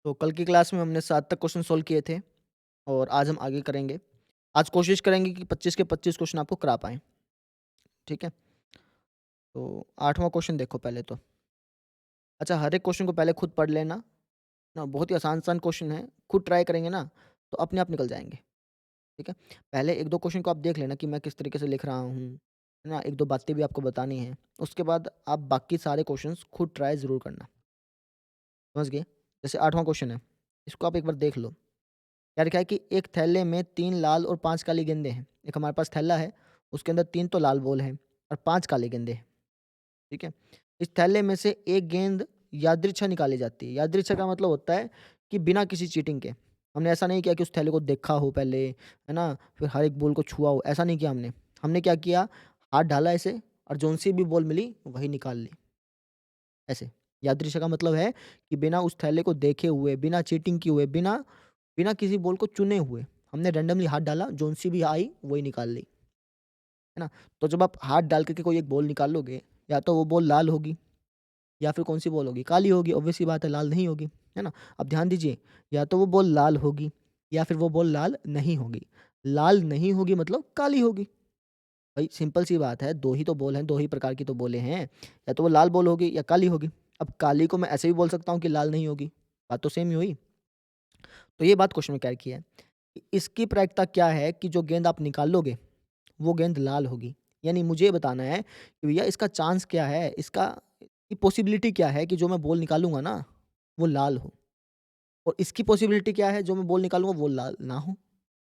तो कल की क्लास में हमने 7 तक क्वेश्चन सॉल्व किए थे और आज हम आगे करेंगे। आज कोशिश करेंगे कि 25 के 25 क्वेश्चन आपको करा पाएँ, ठीक है? तो 8वाँ क्वेश्चन देखो पहले तो। अच्छा, हर एक क्वेश्चन को पहले खुद पढ़ लेना, ना बहुत ही आसान-आसान क्वेश्चन है, खुद ट्राई करेंगे ना, तो अपने आप निकल जाएँगे, ठीक है? पहले 1-2 क्वेश्चन को आप देख लेना कि मैं किस तरीके से लिख रहा हूँ, है ना? 1-2 बातें भी आपको बतानी हैं। उसके बाद आप बाकी सारे क्वेश्चंस खुद ट्राई ज़रूर करना, समझ गए? जैसे 8वाँ क्वेश्चन है, इसको आप एक बार देख लो। क्या लिखा है कि एक थैले में 3 लाल और 5 काली गेंदें हैं। एक हमारे पास थैला है, उसके अंदर 3 तो लाल बॉल हैं और 5 काली गेंदें हैं, ठीक है? इस थैले में से एक गेंद यादृच्छा निकाली जाती है। यादृच्छा का मतलब होता है कि बिना किसी चीटिंग के। हमने ऐसा नहीं किया कि उस थैले को देखा हो पहले, है ना? फिर हर एक बॉल को छुआ हो, ऐसा नहीं किया हमने। हमने क्या किया, हाथ डाला ऐसे और जौन-सी भी बॉल मिली, वही निकाल ली, ऐसे। यादृच्छा का मतलब है कि बिना उस थैले को देखे हुए, बिना चीटिंग किए हुए, बिना बिना किसी बॉल को चुने हुए, हमने रैंडमली हाथ डाला, जौन-सी भी आई वही निकाल ली, है ना? तो जब आप हाथ डाल कर के कोई एक बॉल निकालोगे, या तो वो बॉल लाल होगी या फिर कौन-सी बॉल होगी? काली होगी, ऑब्वियस सी बात है लाल नहीं होगी, है ना? अब ध्यान दीजिए, या तो वो बॉल लाल होगी या फिर वो बॉल लाल नहीं होगी। लाल नहीं होगी मतलब काली होगी। भाई सिंपल सी बात है, 2 ही तो बॉल हैं, 2 ही प्रकार की तो बॉलें हैं, या तो वो लाल बॉल होगी या काली होगी। अब काली को मैं ऐसे भी बोल सकता हूँ कि लाल नहीं होगी, बात तो सेम ही हुई। तो ये बात क्वेश्चन में क्या की है? कि इसकी प्रायिकता क्या है कि जो गेंद आप निकालोगे, वो गेंद लाल होगी। यानी मुझे ये बताना है कि भैया इसका चांस क्या है, इसकी पॉसिबिलिटी क्या है कि जो मैं बॉल निकालूँगा ना, वो लाल हो, और इसकी पॉसिबिलिटी क्या है जो मैं बॉल निकालूँगा वो लाल ना हो।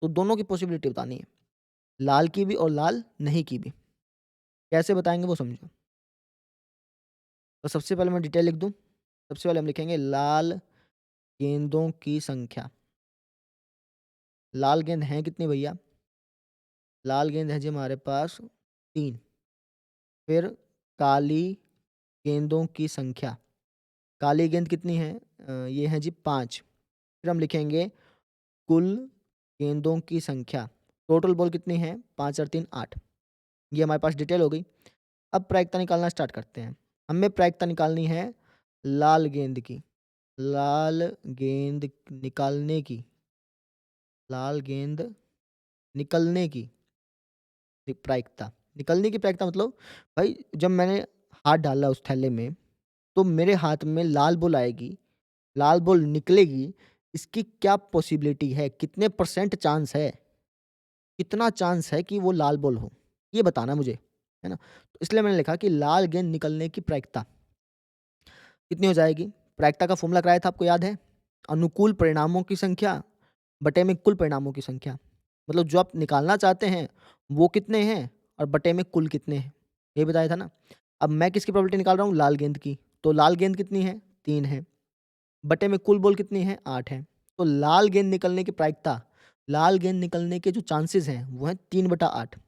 तो दोनों की पॉसिबिलिटी बतानी है, लाल की भी और लाल नहीं की भी। कैसे बताएँगे वो समझो। तो सबसे पहले मैं डिटेल लिख दूँ। सबसे पहले हम लिखेंगे लाल गेंदों की संख्या। लाल गेंद हैं कितनी भैया? लाल गेंद है जी हमारे पास 3। फिर काली गेंदों की संख्या। काली गेंद कितनी है? ये है जी 5। फिर हम लिखेंगे कुल गेंदों की संख्या। टोटल बॉल कितनी है? 5 और 3 8। ये हमारे पास डिटेल हो गई। अब प्रायिकता निकालना स्टार्ट करते हैं। हमें प्रायिकता निकालनी है लाल गेंद की। लाल गेंद निकालने की। लाल गेंद निकलने की प्रायिकता। निकलने की प्रायिकता मतलब भाई जब मैंने हाथ डाला उस थैले में, तो मेरे हाथ में लाल बॉल आएगी, लाल बॉल निकलेगी, इसकी क्या पॉसिबिलिटी है? कितने परसेंट चांस है? कितना चांस है कि वो लाल बॉल हो? ये बताना है मुझे, है ना? तो इसलिए मैंने लिखा कि लाल गेंद निकलने की प्रायिकता कितनी हो जाएगी? प्रायिकता का फ़ॉर्मूला कराया था आपको याद है? अनुकूल परिणामों की संख्या बटे में कुल परिणामों की संख्या। मतलब जो आप निकालना चाहते हैं, वो कितने हैं और बटे में कुल कितने हैं, ये बताया था ना? अब मैं किसकी प्रोबेबिलिटी निकाल रहा हूँ? लाल गेंद की। तो लाल गेंद कितनी है? 3 है। बटे में कुल बॉल कितनी है? 8 है। तो लाल गेंद निकलने की प्रायिकता, लाल गेंद निकलने के जो चांसेज़ हैं, वो हैं 3/8।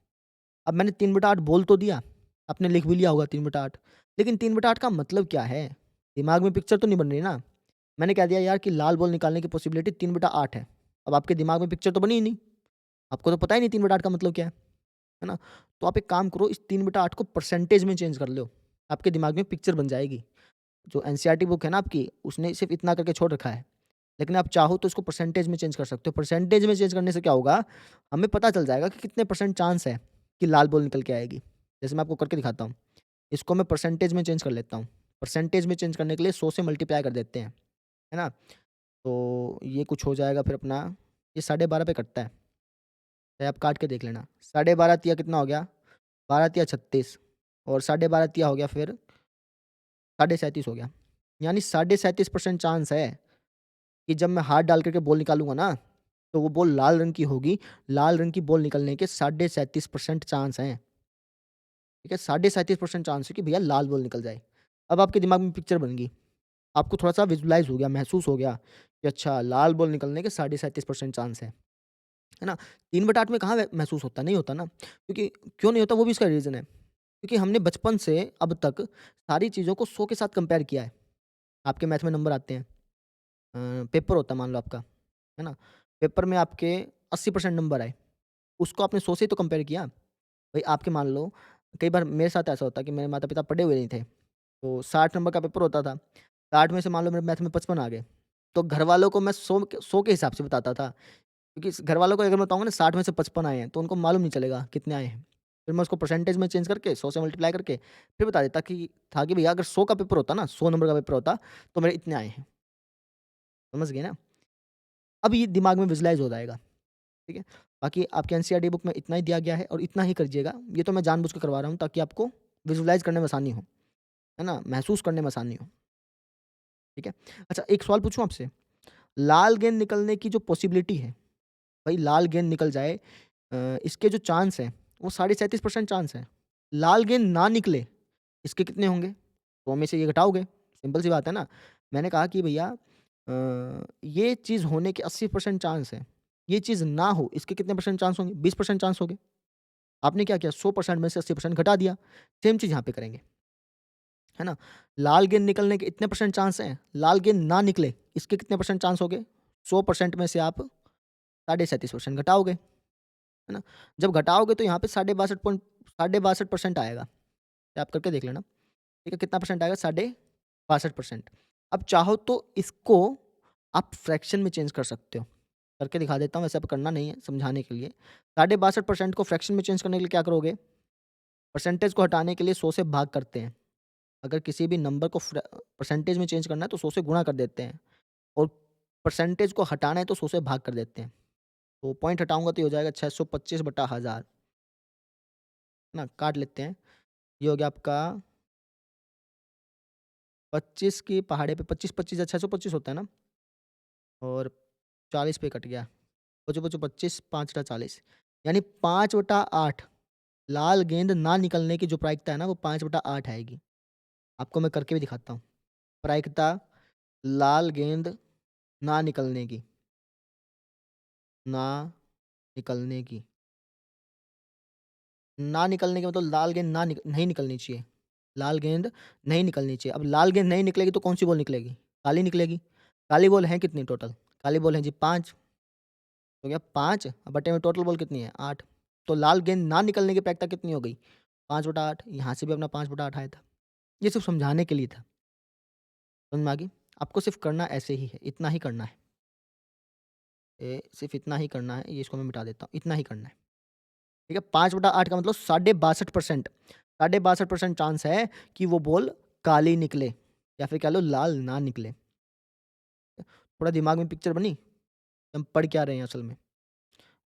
अब मैंने 3/8 बोल तो दिया, आपने लिख भी लिया होगा 3/8, लेकिन 3/8 का मतलब क्या है? दिमाग में पिक्चर तो नहीं बन रही ना? मैंने कह दिया यार कि लाल बॉल निकालने की पॉसिबिलिटी 3/8 है। अब आपके दिमाग में पिक्चर तो बनी ही नहीं, आपको तो पता ही नहीं 3/8 का मतलब क्या है ना? तो आप एक काम करो, इस 3/8 को परसेंटेज में चेंज कर लो, आपके दिमाग में पिक्चर बन जाएगी। जो एनसीईआरटी बुक है ना आपकी, उसने सिर्फ़ इतना करके छोड़ रखा है। लेकिन आप चाहो तो इसको परसेंटेज में चेंज कर सकते हो। परसेंटेज में चेंज करने से क्या होगा, हमें पता चल जाएगा कि कितने परसेंट चांस है कि लाल बॉल निकल के आएगी। जैसे मैं आपको करके दिखाता हूँ। इसको मैं परसेंटेज में चेंज कर लेता हूँ। परसेंटेज में चेंज करने के लिए 100 से मल्टीप्लाई कर देते हैं, है ना? तो ये कुछ हो जाएगा फिर अपना, ये 12.5 पे कटता है। चाहे आप काट के देख लेना। 12.5 तिया कितना हो गया? 12 तिया 36 और 12.5 तिया हो गया फिर 37.5 हो गया। यानी 37.5% चांस है कि जब मैं हाथ डाल कर के बॉल निकालूँगा ना, तो वो बॉल लाल रंग की होगी। लाल रंग की बॉल निकलने के 37.5% चांस हैं, ठीक है? 37.5% चांस है कि भैया लाल बॉल निकल जाए। अब आपके दिमाग में पिक्चर बन गई। आपको थोड़ा-सा विज़ुअलाइज़ हो गया, महसूस हो गया कि अच्छा लाल बॉल निकलने के 37.5% चांस है ना? 3/8 में कहाँ महसूस होता है? नहीं होता ना। क्योंकि क्यों नहीं होता वो भी इसका रीज़न है। क्योंकि हमने बचपन से अब तक सारी चीज़ों को 100 के साथ कंपेयर किया है। आपके मैथ में नंबर आते हैं। पेपर होता है मान लो आपका, है ना? पेपर में आपके 80% नंबर आए, उसको आपने 100 से ही तो कंपेयर किया। भई आपके मान लो, कई बार मेरे साथ ऐसा होता है कि मेरे माता-पिता पढ़े हुए नहीं थे, तो 60 नंबर का पेपर होता था, 60 में से मान लो मेरे मैथ में 55 आ गए, तो घरवालों को मैं 100 के हिसाब से बताता था। क्योंकि घरवालों को अगर मैं बताऊँगा ना 60 में से 55 आए हैं, तो उनको मालूम नहीं चलेगा कितने आए हैं। फिर मैं उसको परसेंटेज में चेंज करके 100 से मल्टीप्लाई करके फिर बता देता कि था कि भैया अगर 100 का पेपर होता ना, 100 नंबर का पेपर होता, तो मेरे इतने आए हैं। समझ गए ना? अब ये दिमाग में विजुअलाइज़ हो जाएगा, ठीक है? बाकी आपके एनसीईआरटी बुक में इतना ही दिया गया है और इतना ही करिएगा। ये तो मैं जानबूझ के करवा रहा हूँ ताकि आपको विजुअलाइज़ करने में आसानी हो, है ना? महसूस करने में आसानी हो, ठीक है? अच्छा, एक सवाल पूछूँ आपसे? लाल गेंद निकलने की जो पॉसिबिलिटी है, भाई लाल गेंद निकल जाए इसके जो चांस हैं, वो 37.5% चांस है। लाल गेंद ना निकले, इसके कितने होंगे? 100 में से ये घटाओगे, सिंपल सी बात है ना। मैंने कहा कि भैया ये चीज़ होने के 80% चांस है। ये चीज़ ना हो, इसके कितने परसेंट चांस होंगे? 20% चांस होंगे। आपने क्या किया 100% में से 80% घटा दिया। सेम चीज़ यहाँ पे करेंगे, है ना? लाल गेंद निकलने के इतने परसेंट चांस हैं, लाल गेंद ना निकले, इसके कितने परसेंट चांस हो गए? 100% में से आप 37.5% घटाओगे, है ना? जब घटाओगे तो यहाँ पे 62% आएगा। ये आप करके देख लेना, ठीक है? कितना परसेंट आएगा? 62.5%। अब चाहो तो इसको आप फ्रैक्शन में चेंज कर सकते हो। करके दिखा देता हूँ, वैसे अब करना नहीं है, समझाने के लिए। 62.5% को फ्रैक्शन में चेंज करने के लिए क्या करोगे? परसेंटेज को हटाने के लिए 100 से भाग करते हैं। अगर किसी भी नंबर को परसेंटेज में चेंज करना है तो 100 से गुणा कर देते हैं और परसेंटेज को हटाना है तो 100 से भाग कर देते हैं। तो पॉइंट हटाऊँगा तो ये हो जाएगा 625/1000, है ना? काट लेते हैं। ये हो गया आपका 25 की पहाड़े पे 25-25 या 625 होता है ना? और 40 पे कट गया। बचो-बचो 25, 5 टा 40 यानी 5/8 लाल गेंद ना निकलने की जो प्रायिकता है ना वो 5/8 आएगी। आपको मैं करके भी दिखाता हूँ। प्रायिकता लाल गेंद ना निकलने की, ना निकलने की। ना निकलने की मतलब लाल गेंद नहीं निकलनी चाहिए। लाल गेंद नहीं निकलनी चाहिए। अब लाल गेंद नहीं निकलेगी तो कौन-सी बॉल निकलेगी? काली निकलेगी। काली बॉल हैं कितनी टोटल? काली बॉल हैं जी 5, तो क्या 5 बटे में टोटल बॉल कितनी है? 8। तो लाल गेंद ना निकलने की प्रायिकता कितनी हो गई? 5/8। यहाँ से भी अपना 5/8 आया था। ये सिर्फ़ समझाने के लिए था। समझ में आ गई? आपको सिर्फ़ करना ऐसे ही है, इतना ही करना है। सिर्फ़ इतना ही करना है, ये इसको मैं मिटा देता हूँ, इतना ही करना है। ठीक है? 5/8 का मतलब 62.5%, 62.5% चांस है कि वो बॉल काली निकले या फिर कह लो लाल ना निकले। थोड़ा दिमाग में पिक्चर बनी? हम पढ़ क्या रहे हैं असल में,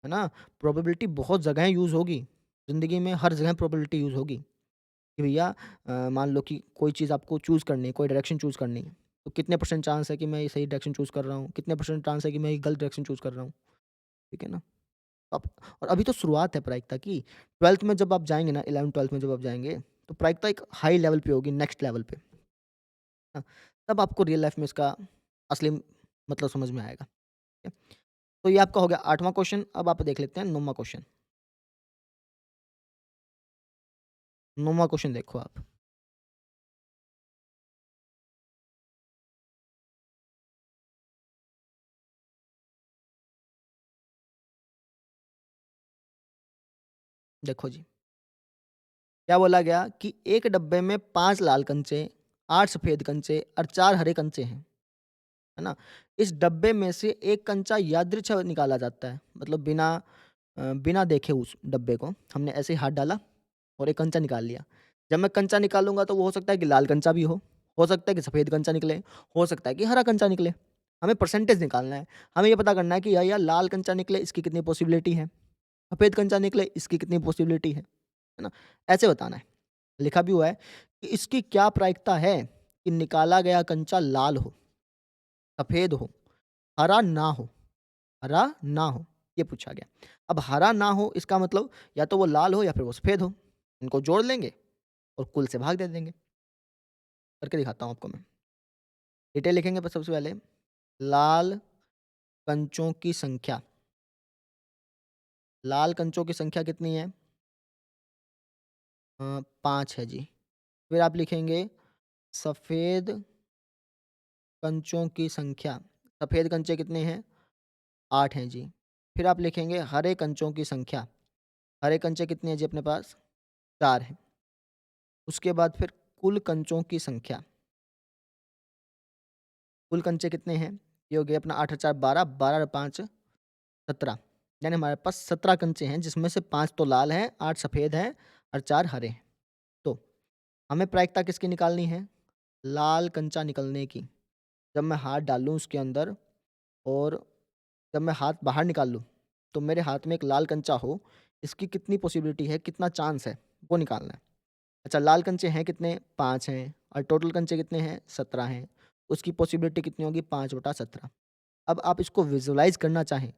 है ना? प्रोबेबिलिटी बहुत जगह यूज़ होगी। ज़िंदगी में हर जगह प्रोबेबिलिटी यूज़ होगी कि भैया मान लो कि कोई चीज़ आपको चूज़ करनी है, कोई डायरेक्शन चूज़ करनी है, तो कितने परसेंट चांस है कि मैं ये सही डायरेक्शन चूज़ कर रहा हूँ? कितने परसेंट चांस है कि मैं ये गलत डायरेक्शन चूज़ कर रहा हूँ? ठीक है ना? अब और अभी तो शुरुआत है प्रायिकता की। 12th में जब आप जाएँगे ना 11th-12th में जब आप जाएँगे, तो प्रायिकता एक हाई लेवल पे होगी, नेक्स्ट लेवल पे। हाँ, तब आपको रियल लाइफ़ में इसका असली मतलब समझ में आएगा। ठीक है? तो ये आपका हो गया 8वाँ क्वेश्चन, अब आप देख लेते हैं 9वाँ क्वेश्चन। 9वाँ क्वेश्चन देखो आप। देखो जी, क्या बोला गया कि एक डब्बे में 5 लाल कंचे, 8 सफ़ेद कंचे और 4 हरे कंचे हैं। है ना? इस डब्बे में से एक कंचा यादृच्छा निकाला जाता है। मतलब बिना देखे उस डब्बे को हमने ऐसे ही हाथ डाला और एक कंचा निकाल लिया। जब मैं कंचा निकालूँगा तो वो हो सकता है कि लाल कंचा भी हो सकता है कि सफ़ेद कंचा निकले, हो सकता है कि हरा कंचा निकले। हमें परसेंटेज निकालना है। हमें ये पता करना है कि या लाल कंचा निकले इसकी कितनी पॉसिबिलिटी है, सफ़ेद कंचा निकले इसकी कितनी पॉसिबिलिटी है ना? ऐसे बताना है। लिखा भी हुआ है कि इसकी क्या प्रायिकता है कि निकाला गया कंचा लाल हो, सफ़ेद हो, हरा ना हो, हरा ना हो, ये पूछा गया। अब हरा ना हो इसका मतलब या तो वो लाल हो या फिर वो सफ़ेद हो। इनको जोड़ लेंगे और कुल से भाग दे देंगे। करके दिखाता हूँ आपको मैं। डिटेल लिखेंगे पर सबसे पहले लाल कंचों की संख्या। लाल कंचों की संख्या कितनी है? 5 है जी। फिर आप लिखेंगे सफ़ेद कंचों की संख्या। सफ़ेद कंचे कितने हैं? 8 हैं जी। फिर आप लिखेंगे हरे कंचों की संख्या। हरे कंचे कितने हैं जी अपने पास? 4 हैं। उसके बाद फिर कुल कंचों की संख्या। कुल कंचे कितने हैं? ये हो गया अपना 8 और 4 12, 12 और 5 17, यानी हमारे पास 17 कंचे हैं जिसमें से 5 तो लाल हैं, 8 सफ़ेद हैं और 4 हरे हैं। तो हमें प्रायिकता किसकी निकालनी है? लाल कंचा निकलने की। जब मैं हाथ डालूँ उसके अंदर और जब मैं हाथ बाहर निकाल लूँ, तो मेरे हाथ में एक लाल कंचा हो, इसकी कितनी पॉसिबिलिटी है, कितना चांस है, वो निकालना है। अच्छा, लाल कंचे हैं कितने? 5 हैं और टोटल कंचे कितने हैं? 17 हैं। उसकी पॉसिबिलिटी कितनी होगी? 5/17। अब आप इसको विज़ुअलाइज़ करना चाहें,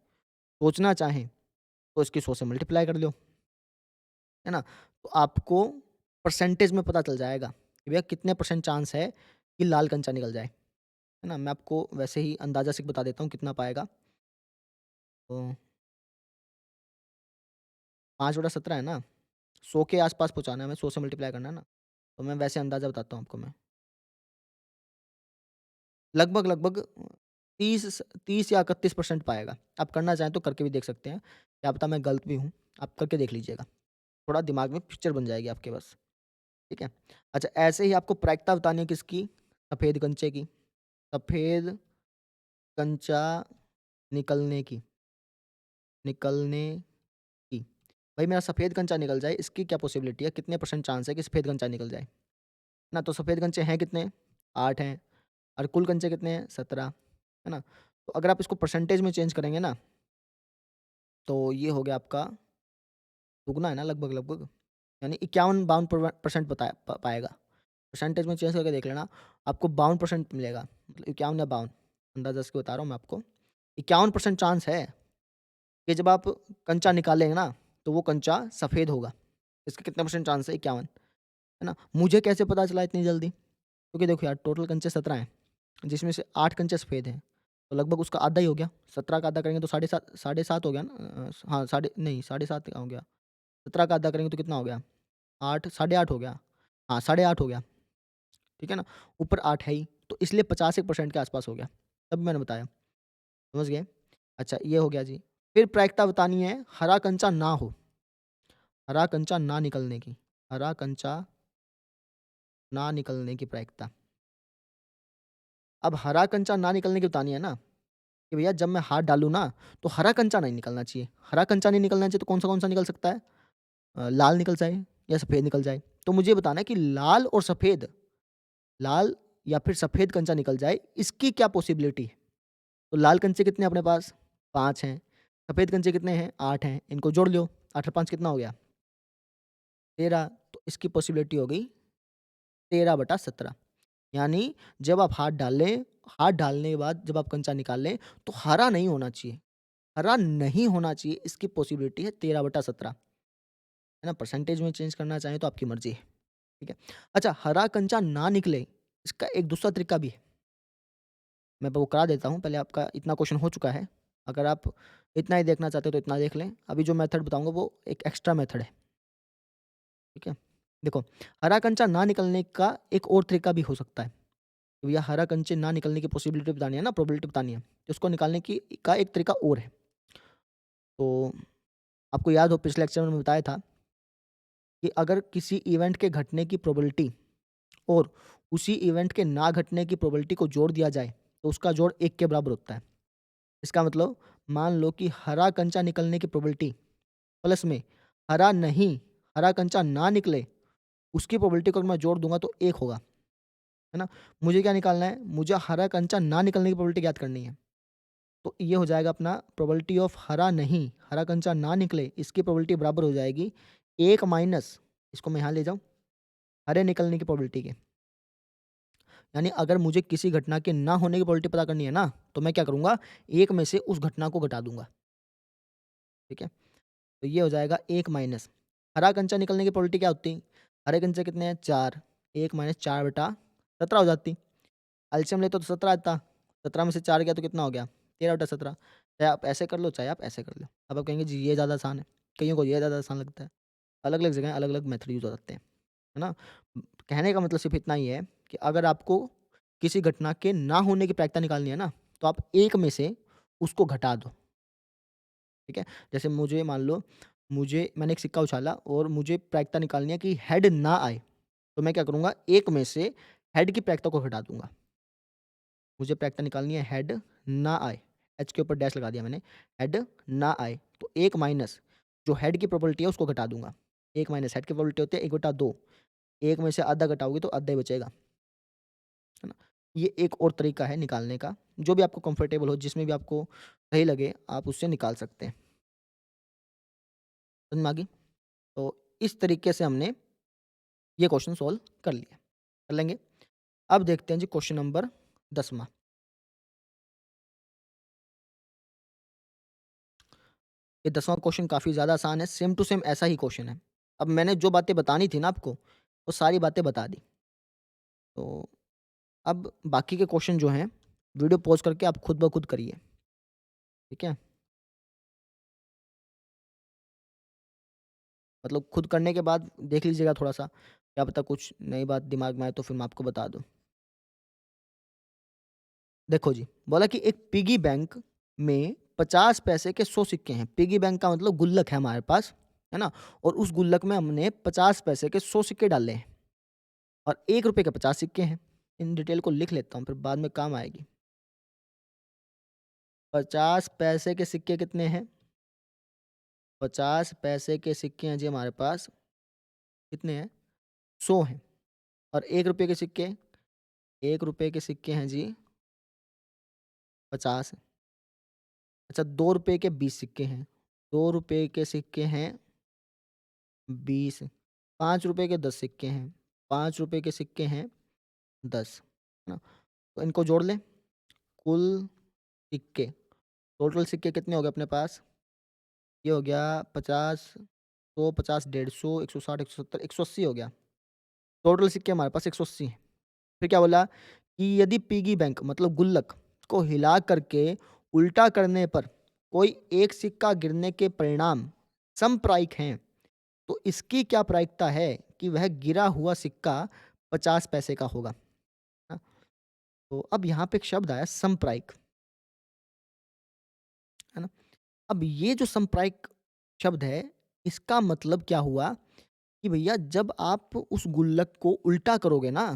सोचना चाहें, तो इसकी 100 से मल्टीप्लाई कर लो, है ना? तो आपको परसेंटेज में पता चल जाएगा कि भैया कितने परसेंट चांस है कि लाल कंचा निकल जाए, है ना? मैं आपको वैसे ही अंदाज़ा से बता देता हूँ कितना पाएगा। तो 5/17 है ना? 100 के आस-पास पहुँचाना है हमें, 100 से मल्टीप्लाई करना है ना? तो मैं वैसे अंदाज़ा बताता हूँ आपको मैं। लगभग 30 या 31% पाएगा। आप करना चाहें तो करके भी देख सकते हैं। क्या पता मैं गलत भी हूँ, आप करके देख लीजिएगा। थोड़ा दिमाग में पिक्चर बन जाएगी आपके बस, ठीक है? अच्छा, ऐसे ही आपको प्रायिकता बतानी है किसकी? सफ़ेद कंचे की। सफ़ेद कंचा निकलने की, निकलने की। भाई मेरा सफ़ेद कंचा निकल जाए, इसकी क्या पॉसिबिलिटी है? कितने परसेंट चांस है कि सफ़ेद कंचा निकल जाए? ना तो सफ़ेद कंचे हैं कितने? 8 हैं और कुल कंचे कितने हैं? 17, है ना? तो अगर आप इसको परसेंटेज में चेंज करेंगे ना, तो ये हो गया आपका दुगना है ना लगभग-लगभग, यानी 51-52 परसेंट बताया पाएगा। परसेंटेज में चेंज करके देख लेना, आपको 52% मिलेगा, मतलब 51 या 52, अंदाज़ा से बता रहा हूँ मैं आपको। 51% चांस है कि जब आप कंचा निकालेंगे ना, तो वो कंचा सफ़ेद होगा। इसके कितने परसेंट चांस है? 51, है ना? मुझे कैसे पता चला इतनी जल्दी? क्योंकि देखो यार टोटल कंचे 17 हैं, जिसमें से 8 कंचे सफ़ेद हैं, तो लगभग उसका आधा ही हो गया। 17 का आधा करेंगे तो साढ़े 7 हो गया ना? हाँ, साढ़े नहीं, साढ़े 7 कहाँ हो गया? 17 का आधा करेंगे तो कितना हो गया? 8, साढ़े 8 हो गया। हाँ, साढ़े 8 हो गया, ठीक है ना? ऊपर 8 है ही, तो इसलिए 50% के आस-पास हो गया, तभी मैंने बताया, समझ गए? अच्छा, ये हो गया जी। फिर प्रायिकता बतानी है हरा कंचा ना हो, हरा कंचा ना निकलने की, हरा कंचा ना निकलने की प्रायिकता। अब हरा कंचा ना निकलने की बतानी है ना, कि भैया जब मैं हाथ डालूँ ना, तो हरा कंचा नहीं निकलना चाहिए। हरा कंचा नहीं निकलना चाहिए तो कौन-सा निकल सकता है? लाल निकल जाए या सफ़ेद निकल जाए। तो मुझे बताना है कि लाल और सफ़ेद, लाल या फिर सफ़ेद कंचा निकल जाए, इसकी क्या पॉसिबिलिटी है? तो लाल कंचे कितने हैं अपने पास? 5 हैं। सफ़ेद कंचे कितने हैं? 8 हैं। इनको जोड़ लो, 8 और 5 कितना हो गया? 13। तो इसकी पॉसिबिलिटी हो गई 13/17। यानी जब आप हाथ डाल लें, हाथ डालने के बाद जब आप कंचा निकाल लें, तो हरा नहीं होना चाहिए। हरा नहीं होना चाहिए, इसकी पॉसिबिलिटी है 13/17, है ना? परसेंटेज में चेंज करना चाहें तो आपकी मर्ज़ी है, ठीक है? अच्छा, हरा कंचा ना निकले, इसका एक दूसरा तरीका भी है। मैं वो करा देता हूँ, पहले आपका इतना क्वेश्चन हो चुका है। अगर आप इतना ही देखना चाहते हो तो इतना देख लें। अभी जो मेथड बताऊँगा वो एक एक्स्ट्रा मेथड है, ठीक है? देखो, हरा कंचा ना निकलने का एक और तरीका भी हो सकता है। तो भैया हरा कंचे ना निकलने की पॉसिबिलिटी बतानी है ना, प्रोबेबिलिटी बतानी है, तो उसको निकालने की का एक तरीका और है। तो आपको याद हो पिछले लेक्चर में बताया था कि अगर किसी इवेंट के घटने की प्रोबेबिलिटी और उसी इवेंट के ना घटने की प्रोबेबिलिटी को जोड़ दिया जाए, तो उसका जोड़ 1 के बराबर होता है। इसका मतलब मान लो कि हरा कंचा निकलने की प्रोबेबिलिटी प्लस में हरा नहीं, हरा कंचा ना निकले, उसकी प्रोबेबिलिटी को अगर मैं जोड़ दूँगा तो 1 होगा, है ना? मुझे क्या निकालना है? मुझे हरा कंचा ना निकलने की प्रोबेबिलिटी ज्ञात करनी है। तो ये हो जाएगा अपना प्रोबेबिलिटी ऑफ हरा नहीं, हरा कंचा ना निकले, इसकी प्रोबेबिलिटी बराबर हो जाएगी 1 माइनस, इसको मैं यहाँ ले जाऊँ, हरे निकलने की प्रोबेबिलिटी के। यानी अगर मुझे किसी घटना के ना होने की प्रोबेबिलिटी पता करनी है ना, तो मैं क्या करूँगा? 1 में से उस घटना को घटा दूँगा, ठीक है? तो ये हो जाएगा 1 माइनस हरा कंचा निकलने की प्रोबेबिलिटी क्या होती? हरे कंचे कितने हैं? 4, 1 माइनस 4/17 हो जाती। एलसीएम लेते तो 17 आता, 17 में से 4 गया तो कितना हो गया? 13/17। चाहे आप ऐसे कर लो, चाहे आप ऐसे कर लो। अब आप कहेंगे जी ये ज़्यादा आसान है, कइयों को ये ज़्यादा आसान लगता है। अलग-अलग जगह अलग-अलग मेथड यूज़ हो जाते हैं, है ना? कहने का मतलब सिर्फ़ इतना ही है कि अगर आपको किसी घटना के ना होने की प्रायिकता निकालनी है ना, तो आप 1 में से उसको घटा दो, ठीक है? जैसे मुझे मान लो मैंने एक सिक्का उछाला और मुझे प्रायिकता निकालनी है कि हेड ना आए, तो मैं क्या करूँगा? 1 में से हेड की प्रायिकता को घटा दूँगा। मुझे प्रायिकता निकालनी है हेड ना आए, एच के ऊपर डैश लगा दिया मैंने, हेड ना आए, तो 1 माइनस जो हेड की प्रोबेबिलिटी है उसको घटा दूँगा। 1 माइनस हेड की प्रोबेबिलिटी होती है 1/2, 1 में से आधा घटाओगे तो आधा ही बचेगा, है ना? ये एक और तरीका है निकालने का, जो भी आपको कंफर्टेबल हो, जिसमें भी आपको सही लगे, आप उससे निकाल सकते हैं। समझ में आ गई? तो इस तरीके से हमने ये क्वेश्चन सॉल्व कर लिया। कर लेंगे? अब देखते हैं जी क्वेश्चन नंबर 10वां। ये 10वां क्वेश्चन काफ़ी ज़्यादा आसान है, सेम टू सेम ऐसा ही क्वेश्चन है। अब मैंने जो बातें बतानी थी ना आपको, वो सारी बातें बता दी। तो अब बाकी के क्वेश्चन जो हैं, वीडियो पॉज़ करके आप खुद ब खुद करिए, ठीक है? मतलब खुद करने के बाद देख लीजिएगा थोड़ा-सा, क्या पता कुछ नई बात दिमाग में आए तो फिर मैं आपको बता दूँ। देखो जी, बोला कि एक पिगी बैंक में 50 पैसे के 100 सिक्के हैं। पिगी बैंक का मतलब गुल्लक है हमारे पास, है ना? और उस गुल्लक में हमने 50 पैसे के 100 सिक्के डाले हैं और ₹1 के 50 सिक्के हैं। इन डिटेल को लिख लेता हूँ, फिर बाद में काम आएगी। 50 पैसे के सिक्के कितने हैं? 50 पैसे के सिक्के हैं जी हमारे पास, कितने हैं? 100 हैं। और ₹1 के सिक्के? ₹1 के सिक्के हैं जी 50। अच्छा, ₹2 के 20 सिक्के हैं। ₹2 के सिक्के हैं 20। ₹5 के 10 सिक्के हैं। ₹5 के सिक्के हैं 10, है ना? तो इनको जोड़ लें, कुल सिक्के, टोटल सिक्के कितने हो गए अपने पास? ये हो गया 50, 100, 50, 150, 160, 170, 180 हो गया। टोटल सिक्के हमारे पास 180 हैं। फिर क्या बोला कि यदि पिगी बैंक मतलब गुल्लक को हिला करके उल्टा करने पर कोई एक सिक्का गिरने के परिणाम समप्रायिक हैं, तो इसकी क्या प्रायिकता है कि वह गिरा हुआ सिक्का 50 पैसे का होगा? हाँ, तो अब यहाँ पे एक शब्द आया समप्रायिक, है ना? अब ये जो समप्रायिक शब्द है, इसका मतलब क्या हुआ कि भैया जब आप उस गुल्लक को उल्टा करोगे ना,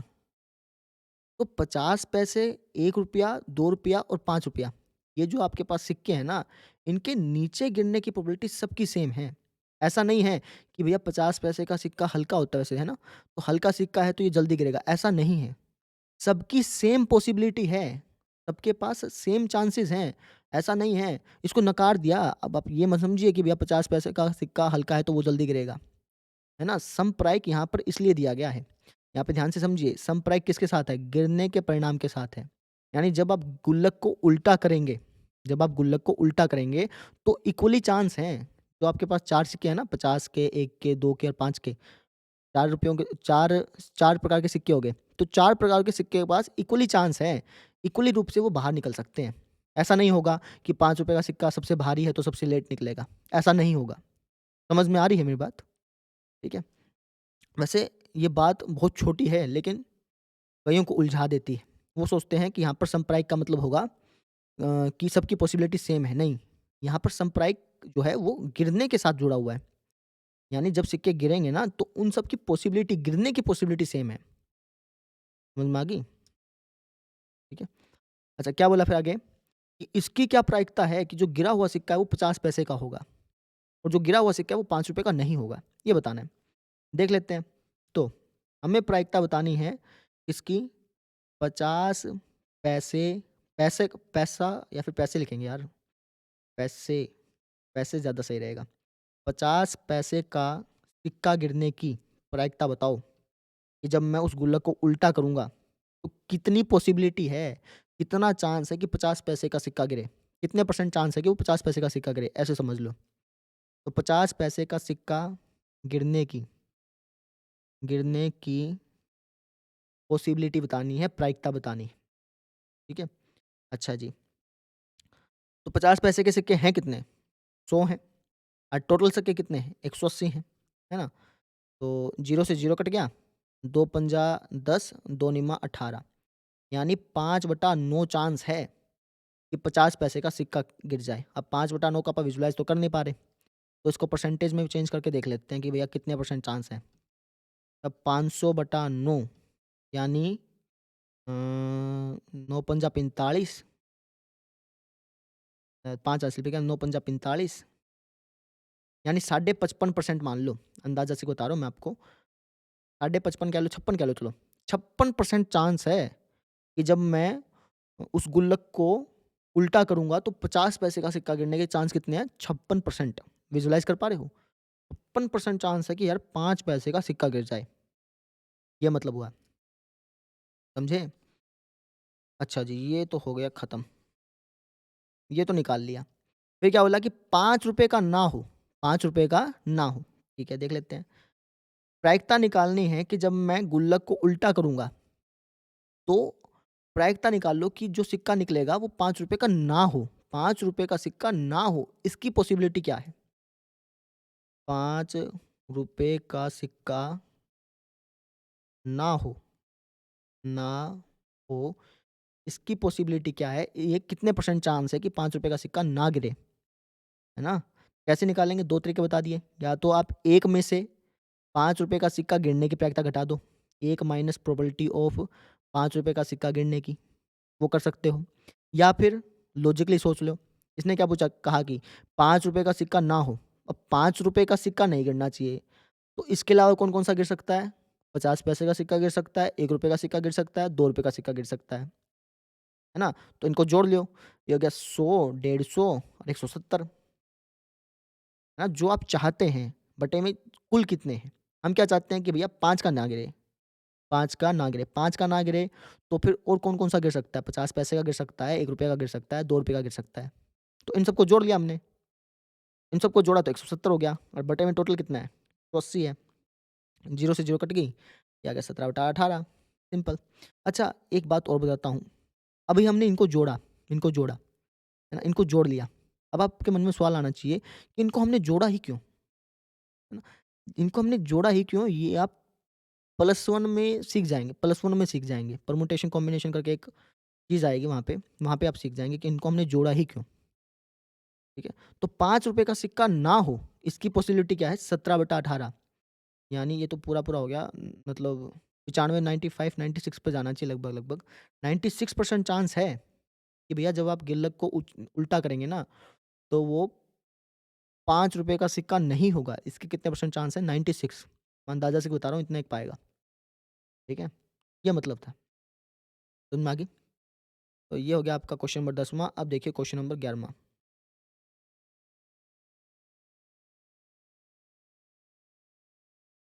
तो 50 पैसे, ₹1, ₹2 और ₹5, ये जो आपके पास सिक्के हैं ना, इनके नीचे गिरने की प्रोबेबिलिटी सबकी सेम है। ऐसा नहीं है कि भैया 50 पैसे का सिक्का हल्का होता है वैसे, है ना? तो हल्का सिक्का है तो ये जल्दी गिरेगा, ऐसा नहीं है। सबकी सेम पॉसिबिलिटी है, सबके पास सेम चांसेस हैं, ऐसा नहीं है। इसको नकार दिया, अब आप ये मत समझिए कि भैया 50 पैसे का सिक्का हल्का है तो वो जल्दी गिरेगा, है ना? समप्रायिक यहाँ पर इसलिए दिया गया है। यहाँ पे ध्यान से समझिए, समप्रायिक किसके साथ है? गिरने के परिणाम के साथ है। यानी जब आप गुल्लक को उल्टा करेंगे, जब आप गुल्लक को उल्टा करेंगे, तो इक्वली चांस हैं, जो आपके पास 4 सिक्के हैं ना, 50 के, 1 के, 2 के और 5 के, 4 रुपयों के 4 प्रकार के सिक्के हो गए। तो 4 प्रकार के सिक्के के पास इक्वली चांस है, इक्वली रूप से वो बाहर निकल सकते हैं। ऐसा नहीं होगा कि ₹5 का सिक्का सबसे भारी है तो सबसे लेट निकलेगा, ऐसा नहीं होगा। समझ में आ रही है मेरी बात? ठीक है? वैसे ये बात बहुत छोटी है लेकिन कइयों को उलझा देती है। वो सोचते हैं कि यहाँ पर समप्रायिक का मतलब होगा कि सबकी पॉसिबिलिटी सेम है, नहीं। यहाँ पर समप्रायिक जो है वो गिरने के साथ जुड़ा हुआ है। यानी जब सिक्के गिरेंगे ना तो उन सब की पॉसिबिलिटी गिरने की पॉसिबिलिटी सेम है। समझ में आ गई? ठीक है। अच्छा, क्या बोला फिर आगे कि इसकी क्या प्रायिकता है कि जो गिरा हुआ सिक्का है वो 50 पैसे का होगा और जो गिरा हुआ सिक्का है वो ₹5 का नहीं होगा। ये बताना है। देख लेते हैं। तो हमें प्रायिकता बतानी है इसकी 50 पैसे, पैसा या फिर पैसे लिखेंगे यार, पैसे, पैसे ज़्यादा सही रहेगा। 50 पैसे का सिक्का गिरने की प्रायिकता बताओ कि जब मैं उस गुल्लक को उल्टा करूँगा, तो कितनी पॉसिबिलिटी है, कितना चांस है कि 50 पैसे का सिक्का गिरे? कितने परसेंट चांस है कि वो 50 पैसे का सिक्का गिरे? ऐसे समझ लो। तो 50 पैसे का सिक्का गिरने की गिरने की पॉसिबिलिटी बतानी है, प्रायिकता बतानी है, ठीक है? अच्छा जी, तो 50 पैसे के सिक्के हैं कितने? 100 हैं और टोटल सिक्के कितने हैं? 180 हैं, है ना? तो 0 से 0 कट गया, 2 पंजा 10, 2 निमा 18, यानी 5/9 चांस है कि 50 पैसे का सिक्का गिर जाए। अब 5/9 को ਆਪਾਂ विजुलाइज़ तो कर नहीं पा रहे, तो इसको परसेंटेज में चेंज करके देख लेते हैं कि भैया कितने परसेंट चांस है। अब 500/9 यानी 9 पंजा 45, 5 80 पे क्या 9 पंजा 45, यानी 55.5% मान लो, अंदाज़ा से बता रहा हूँ मैं आपको। 55.5 कह लो, 56 कह लो चलो। 56% चांस है कि जब मैं उस गुल्लक को उल्टा करूँगा तो 50 पैसे का सिक्का गिरने के चांस कितने हैं? 56%। विज़ुअलाइज़ कर पा रहे हो? 56% चांस है कि यार 5 पैसे का सिक्का गिर जाए। ये मतलब हुआ। समझे? अच्छा जी, ये तो हो गया खत्म। ये तो निकाल लिया। फिर क्या बोला कि ₹5 का ना हो, ₹5 का ना हो। ठीक है, देख लेते हैं। प्रायिकता निकालनी है कि जब मैं गुल्लक को उल्टा करूँगा, तो प्रायिकता निकाल लो कि जो सिक्का निकलेगा वो ₹5 का ना हो। ₹5 का सिक्का ना हो, इसकी पॉसिबिलिटी क्या है? ₹5 का सिक्का ना हो, ना हो, इसकी पॉसिबिलिटी क्या है? ये कितने परसेंट चांस है कि ₹5 का सिक्का ना गिरे, है ना? कैसे निकालेंगे? 2 तरीके बता दिए। या तो आप 1 में से ₹5 का सिक्का गिरने की प्रायिकता घटा दो। 1 माइनस प्रोबेबिलिटी ऑफ ₹5 का सिक्का गिरने की, वो कर सकते हो। या फिर लॉजिकली सोच लो, इसने क्या पूछा? कहा कि ₹5 का सिक्का ना हो। अब ₹5 का सिक्का नहीं गिरना चाहिए, तो इसके अलावा कौन-कौन सा गिर सकता है? 50 पैसे का सिक्का गिर सकता है, ₹1 का सिक्का गिर सकता है, ₹2 का सिक्का गिर सकता है ना? तो इनको जोड़ लो, ये हो गया 100, 150 और 170, है ना? जो आप चाहते हैं, बटे में कुल कितने हैं? हम क्या चाहते हैं कि भैया 5 का ना गिरे, 5 का ना गिरे, 5 का ना गिरे, तो फिर और कौन-कौन सा गिर सकता है? 50 पैसे का गिर सकता है, ₹1 का गिर सकता है, ₹2 का गिर सकता है। तो इन सबको जोड़ लिया हमने, इन सबको जोड़ा तो 170 हो गया और बटे में टोटल कितना है? 180 है। 0 से 0 कट गई, ये आ गया 17 बटा 18, सिंपल। अच्छा, एक बात और बताता हूँ, अभी हमने इनको जोड़ा, है ना? इनको जोड़ लिया। अब आपके मन में सवाल आना चाहिए कि इनको हमने जोड़ा ही क्यों? है ना? इनको हमने जोड़ा ही क्यों? ये आप +1 में सीख जाएँगे, +1 में सीख जाएँगे। परम्यूटेशन कॉम्बिनेशन करके एक चीज़ आएगी वहाँ पे आप सीख जाएँगे कि इनको हमने जोड़ा ही क्यों? ठीक है? तो ₹5 का सिक्का ना हो, इसकी पॉसिबिलिटी क्या है? 17/18, यानी ये तो पूरा-पूरा हो गया, मतलब 95, 95, 96 पे जाना चाहिए लगभग-लगभग। 96% चांस है कि भैया जब आप गुल्लक को उल्टा करेंगे ना, तो वो ₹5 का सिक्का नहीं होगा। इसके कितने परसेंट चांस है? 96। मैं अंदाज़ा से बता रहा हूँ, इतना एक पाएगा। ठीक है? ये मतलब था। समझ में आ गई? तो ये हो गया आपका क्वेश्चन नंबर 10वाँ। अब देखिए क्वेश्चन नंबर 11वाँ।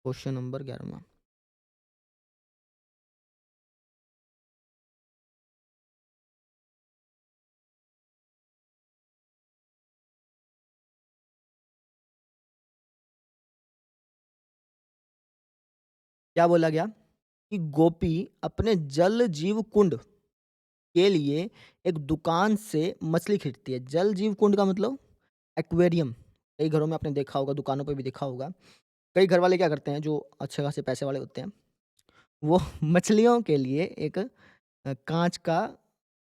क्वेश्चन नंबर 11वाँ। क्या बोला गया? कि गोपी अपने जल जीव कुंड के लिए एक दुकान से मछली खरीदती है। जल जीव कुंड का मतलब एक्वेरियम। कई घरों में आपने देखा होगा, दुकानों पे भी देखा होगा। कई घर वाले क्या करते हैं, जो अच्छे खासे पैसे वाले होते हैं, वो मछलियों के लिए एक काँच का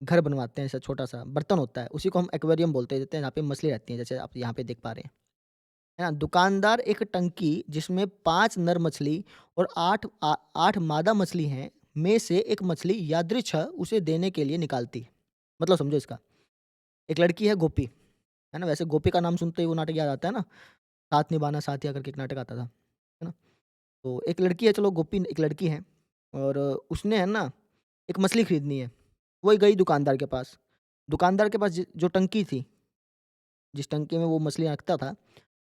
घर बनवाते हैं, ऐसा छोटा-सा बर्तन होता है, उसी को हम एक्वेरियम बोलते हैं, जहाँ पे मछली रहती हैं, जैसे आप यहाँ पे देख पा रहे हैं। है ना? दुकानदार एक टंकी जिसमें 5 नर मछली और 8 मादा मछली हैं, में से एक मछली यादृच्छा उसे देने के लिए निकालती है। मतलब समझो इसका, एक लड़की है गोपी, है ना? वैसे गोपी का नाम सुनते ही वो नाटक याद आता है ना, साथ निभाना साथिया करके एक नाटक आता था, है ना? तो एक लड़की है, चलो गोपी एक लड़की है और उसने है ना, एक मछली खरीदनी है। वो गई दुकानदार के पास। दुकानदार के पास जो टंकी थी, जिस टंकी में वो मछलियाँ रखता था,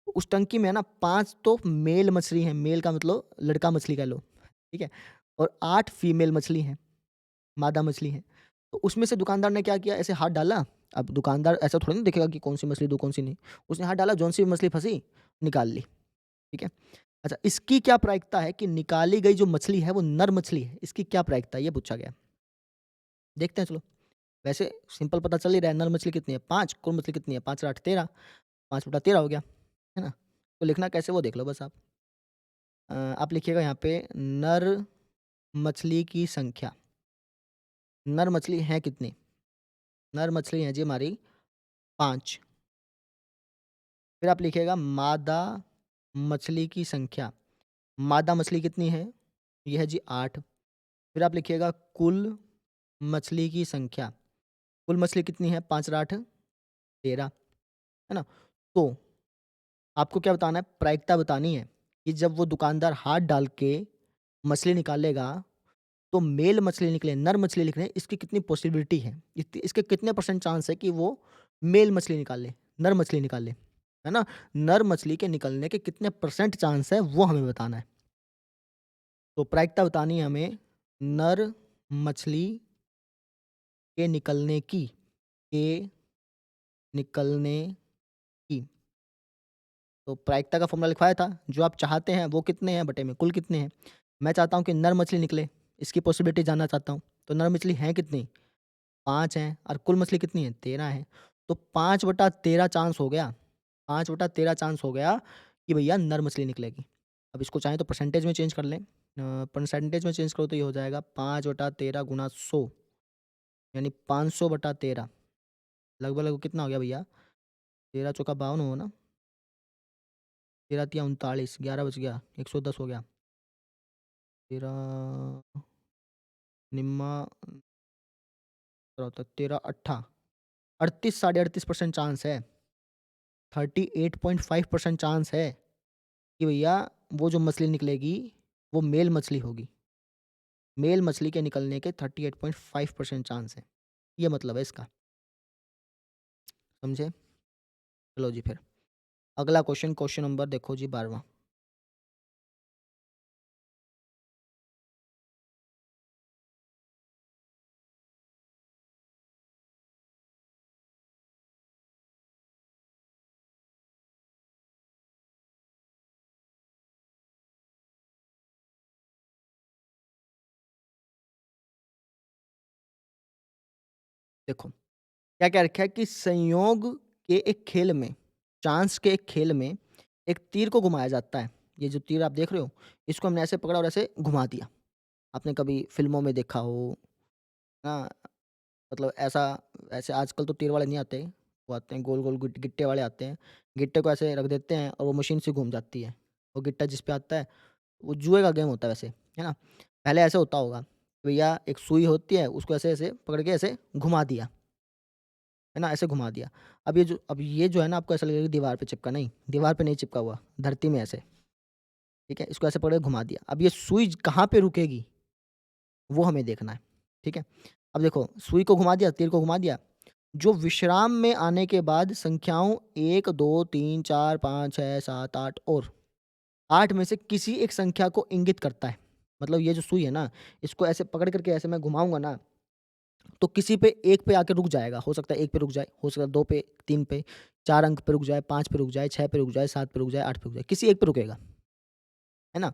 उस टंकी में है ना 5 तो मेल मछली हैं, मेल का मतलब लड़का मछली कह लो, ठीक है? और 8 फीमेल मछली हैं, मादा मछली हैं। तो उसमें से दुकानदार ने क्या किया, ऐसे हाथ डाला, अब दुकानदार ऐसा थोड़ी ना देखेगा कि कौन-सी मछली दूँ, कौन-सी नहीं। उसने हाथ डाला, जौन-सी मछली फँसी, निकाल ली, ठीक है? अच्छा, इसकी क्या प्रायिकता है कि निकाली गई जो मछली है, वो नर मछली है, इसकी क्या प्रायिकता है, ये पूछा गया। देखते हैं चलो। वैसे सिंपल पता चल ही रहा है, नर मछली कितनी है 5, कुल मछली कितनी है 5 और 8 13, 5 बटा 13 हो गया, है ना? तो लिखना कैसे वो देख लो बस आप। आप लिखिएगा यहाँ पे नर मछली की संख्या। नर मछली हैं कितनी? नर मछली हैं जी हमारी 5। फिर आप लिखिएगा मादा मछली की संख्या। मादा मछली कितनी है? ये है जी 8। फिर आप लिखिएगा कुल मछली की संख्या। कुल मछली कितनी है 5 और 8? 13, है ना? तो आपको क्या बताना है, प्रायिकता बतानी है कि जब वो दुकानदार हाथ डाल के मछली निकालेगा, तो मेल मछली निकले, नर मछली निकले, इसकी कितनी पॉसिबिलिटी है? इसके कितने परसेंट चांस है कि वो मेल मछली निकाल ले, नर मछली निकाल ले, है ना? नर मछली के निकलने के कितने परसेंट चांस है, वो हमें बताना है। तो प्रायिकता बतानी है हमें नर मछली के के निकलने की। तो प्रायिकता का फ़ॉर्मूला लिखवाया था, जो आप चाहते हैं वो कितने हैं बटे में कुल कितने हैं। मैं चाहता हूँ कि नर मछली निकले, इसकी पॉसिबिलिटी जानना चाहता हूँ। तो नर मछली हैं कितनी? 5 हैं और कुल मछली कितनी है? 13 है। तो 5/13 चांस हो गया, 5/13 चांस हो गया कि भैया नर मछली निकलेगी। अब इसको चाहें तो परसेंटेज में चेंज कर लें। परसेंटेज में चेंज करो तो ये हो जाएगा 5/13 गुणा 100 यानी 500/13 लगभग-लगभग कितना हो गया भैया? 13 चौका 52 हुआ ना? 13 तिया 39, 11 बच गया, 110 हो गया। 13 निम्मा 13 अट्ठा 38 साढ़े 38% चांस है। 38.5% चांस है कि भैया वो जो मछली निकलेगी वो मेल मछली होगी। मेल मछली के निकलने के 38.5% चांस है। ये मतलब है इसका। समझे? चलो जी फिर। अगला क्वेश्चन, क्वेश्चन नंबर देखो जी 12वां। देखो, क्या-क्या रखा है कि संयोग के एक खेल में, चांस के एक खेल में एक तीर को घुमाया जाता है। ये जो तीर आप देख रहे हो, इसको हमने ऐसे पकड़ा और ऐसे घुमा दिया। आपने कभी फ़िल्मों में देखा हो, हाँ, मतलब ऐसा ऐसे आजकल तो तीर वाले नहीं आते, वो आते हैं गोल-गोल गिट्टे वाले आते हैं। गिट्टे को ऐसे रख देते हैं और वो मशीन से घूम जाती है। वो गिट्टा जिस पे आता है, वो जुए का गेम होता है वैसे, है ना? पहले ऐसे होता होगा, भैया एक सुई होती है, उसको ऐसे-ऐसे पकड़ के ऐसे घुमा दिया, है ना? ऐसे घुमा दिया। अब ये जो है ना आपको ऐसा लगेगा कि दीवार पे चिपका, नहीं, दीवार पे नहीं चिपका हुआ, धरती में ऐसे, ठीक है? इसको ऐसे पकड़ के घुमा दिया। अब ये सुई कहाँ पे रुकेगी, वो हमें देखना है, ठीक है? अब देखो सुई को घुमा दिया, तीर को घुमा दिया, जो विश्राम में आने के बाद संख्याओं 1, 2, 3, 4, 5, 6, 7, 8 और 8 में से किसी एक संख्या को इंगित करता है। मतलब ये जो सुई है ना, इसको ऐसे पकड़ कर के ऐसे मैं घुमाऊँगा ना, तो किसी पे 1 पे आके रुक जाएगा। हो सकता है 1 पे रुक जाए, हो सकता है 2 पे, 3 पे, 4 अंक पे रुक जाए, 5 पे रुक जाए, 6 पे रुक जाए, 7 पे रुक जाए, 8 पे रुक जाए, किसी एक पे रुकेगा, है ना?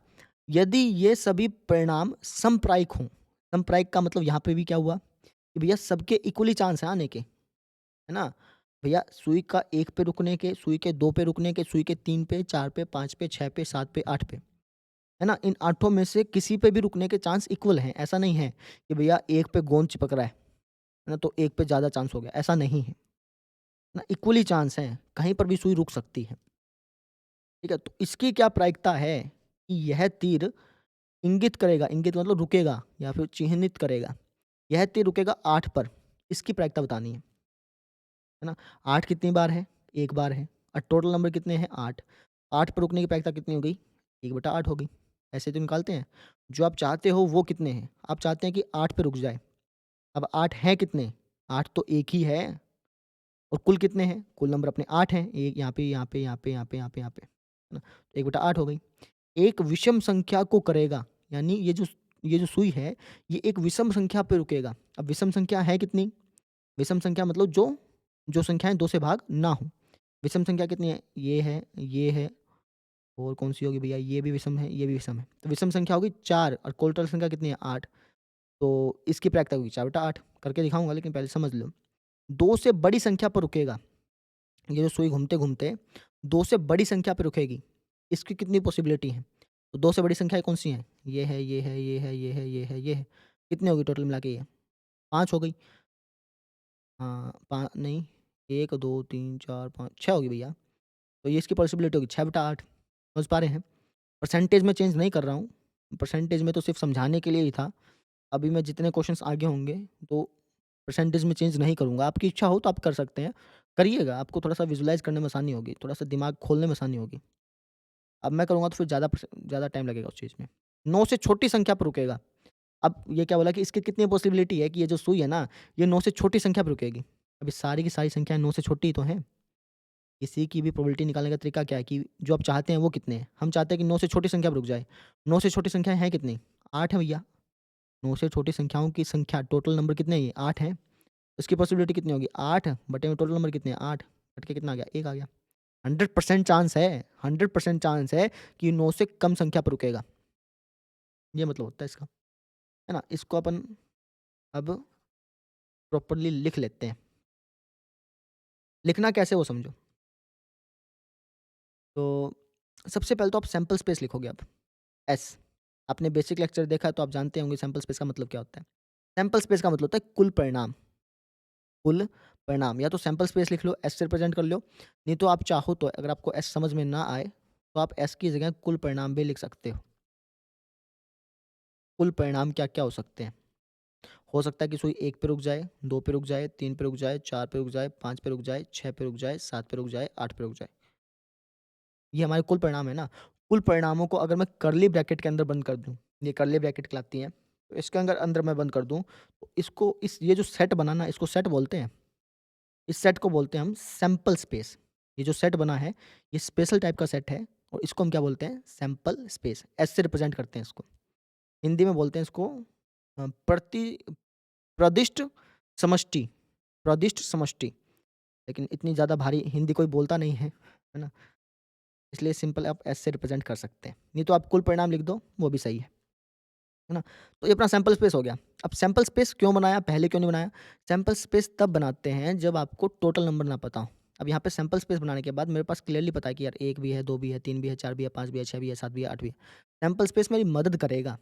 यदि ये सभी परिणाम समप्रायिक हों, समप्रायिक का मतलब यहाँ पे भी क्या हुआ कि भैया सबके इक्वली चांस हैं आने के, है ना? भैया सुई का 1 पे रुकने के, सुई के 2 पे रुकने के, सुई के 3 पे, 4 पे, 5 पे, 6 पे, 7 पे, 8 पे, है ना? इन आठों में से किसी पे भी रुकने के चांस इक्वल हैं। ऐसा नहीं है कि भैया 1 पे गोंद चिपक रहा है ना? तो 1 पे ज़्यादा चांस हो गया, ऐसा नहीं है। ना इक्वली चांस हैं, कहीं पर भी सुई रुक सकती है। ठीक है? तो इसकी क्या प्रायिकता है कि यह तीर इंगित करेगा, इंगित मतलब रुकेगा या फिर चिह्नित करेगा। यह तीर रुकेगा 8 पर, इसकी प्रायिकता बतानी है ना? 8 कितनी बार है? 1 बार है और टोटल नंबर कितने हैं? 8। 8 पर रुकने की प्रायिकता कितनी हो गई? 1/8 हो गई। ऐसे तो निकालते हैं। जो आप चाहते हो वो कितने हैं? आप चाहते हैं कि 8 पे रुक जाए। अब 8 हैं कितने? 8 तो 1 ही है और कुल कितने हैं? कुल नंबर अपने 8 हैं। एक यहाँ पे, यहाँ पे, यहाँ पे, यहाँ पे, यहाँ पे, यहाँ पे, है ना? 1/8 हो गई। एक विषम संख्या को करेगा, यानी ये जो सुई है, ये एक विषम संख्या पे रुकेगा। अब विषम संख्या है कितनी? विषम संख्या मतलब जो संख्याएँ 2 से भाग ना हों। विषम संख्या कितनी है? ये है और कौन-सी होगी भैया? ये भी विषम है, ये भी विषम है। तो विषम संख्या होगी 4 और कुल टोटल संख्या कितनी है? 8। तो इसकी प्रायिकता होगी 4/8 करके दिखाऊँगा लेकिन पहले समझ लो। 2 से बड़ी संख्या पर रुकेगा। ये जो सुई घूमते-घूमते 2 से बड़ी संख्या पे रुकेगी। इसकी कितनी पॉसिबिलिटी है? तो 2 से बड़ी संख्याएँ कौन-सी हैं? ये है, ये है, ये है, ये है, ये है, ये है। कितनी होगी टोटल मिला के ये? 5 हो गई। हाँ, पा नहीं 1, 2, 3, 4, 5, 6 होगी भैया। तो ये इसकी पॉसिबिलिटी होगी 6/8। समझ पा रहे हैं? परसेंटेज में चेंज नहीं कर रहा हूँ। परसेंटेज में तो सिर्फ़ समझाने के लिए ही था। अभी मैं जितने क्वेश्चन्स आगे होंगे तो परसेंटेज में चेंज नहीं करूँगा। आपकी इच्छा हो तो आप कर सकते हैं। करिएगा, आपको थोड़ा-सा विजुअलाइज़ करने में आसानी होगी, थोड़ा-सा दिमाग खोलने में आसानी होगी। अब मैं करूँगा तो फिर ज़्यादा टाइम लगेगा उस चीज़ में। 9 से छोटी संख्या पर रुकेगा। अब ये क्या बोला कि इसकी कितनी पॉसिबिलिटी है कि ये जो सुई है ना, ये 9 से छोटी संख्या पे रुकेगी। अभी सारी की सारी संख्याएँ 9 से छोटी ही तो हैं। किसी की भी प्रोबेबिलिटी निकालने का तरीका क्या है कि जो आप चाहते हैं वो कितने हैं? हम चाहते हैं कि 9 से छोटी संख्या पे रुक जाए। 9 से छोटी संख्याएँ हैं कितनी? 8 है भैया। 9 से छोटी संख्याओं की संख्या टोटल नंबर कितने हैं ये? 8 हैं। इसकी पॉसिबिलिटी कितनी होगी? 8 बटे में टोटल नंबर कितने हैं? 8 कट के कितना आ गया? 1 आ गया। 100% चांस है, 100% चांस है कि 9 से कम संख्या पर रुकेगा। ये मतलब होता है इसका, है ना? इसको अपन अब प्रॉपर्ली लिख लेते हैं। लिखना कैसे वो समझो। तो सबसे पहले तो आप सैंपल स्पेस लिखोगे अब, एस। आपने बेसिक लेक्चर देखा है तो आप जानते होंगे सैंपल स्पेस का मतलब क्या होता है। सैंपल स्पेस का मतलब होता है कुल परिणाम, कुल परिणाम। या तो सैंपल स्पेस लिख लो, एस से रिप्रेज़ेंट कर लो, नहीं तो आप चाहो तो अगर आपको एस समझ में ना आए, तो आप एस की जगह कुल परिणाम भी लिख सकते हो। कुल परिणाम क्या-क्या हो सकते हैं? हो सकता है कि सुई 1 पे रुक जाए, 2 पे रुक जाए, 3 पे रुक जाए, 4 पे रुक जाए, 5 पे रुक जाए, 6 पे रुक जाए, 7 पे रुक जाए, 8 पे रुक जाए। ये हमारे कुल परिणाम है ना। कुल परिणामों को अगर मैं कर्ली ब्रैकेट के अंदर बंद कर दूँ, ये कर्ली ब्रैकेट कहलाती हैं, तो इसके अंदर अंदर मैं बंद कर दूँ, तो इसको इस ये जो सेट बना ना, इसको सेट बोलते हैं। इस सेट को बोलते हैं हम सैंपल स्पेस। ये जो सेट बना है, ये स्पेशल टाइप का सेट है और इसको हम क्या बोलते हैं? Sample space. एस से रिप्रेज़ेंट करते हैं इसको। हिंदी में बोलते हैं इसको प्रदिष्ट समष्टि, प्रदिष्ट समष्टि। लेकिन इतनी ज़्यादा भारी हिंदी कोई बोलता नहीं है ना? इसलिए सिंपल आप एस से रिप्रेज़ेंट कर सकते हैं। नहीं तो आप कुल परिणाम लिख दो, वो भी सही है ना? तो ये अपना सैंपल स्पेस हो गया। अब सैंपल स्पेस क्यों बनाया, पहले क्यों नहीं बनाया? सैंपल स्पेस तब बनाते हैं जब आपको टोटल नंबर ना पता हो। अब यहाँ पे सैंपल स्पेस बनाने के बाद मेरे पास क्लियरली पता है कि यार 1 भी है, 2 भी है, 3 भी है, 4 भी है, 5 भी है, 6 भी है, 7 भी है, 8 भी है। सैंपल स्पेस मेरी मदद करेगा।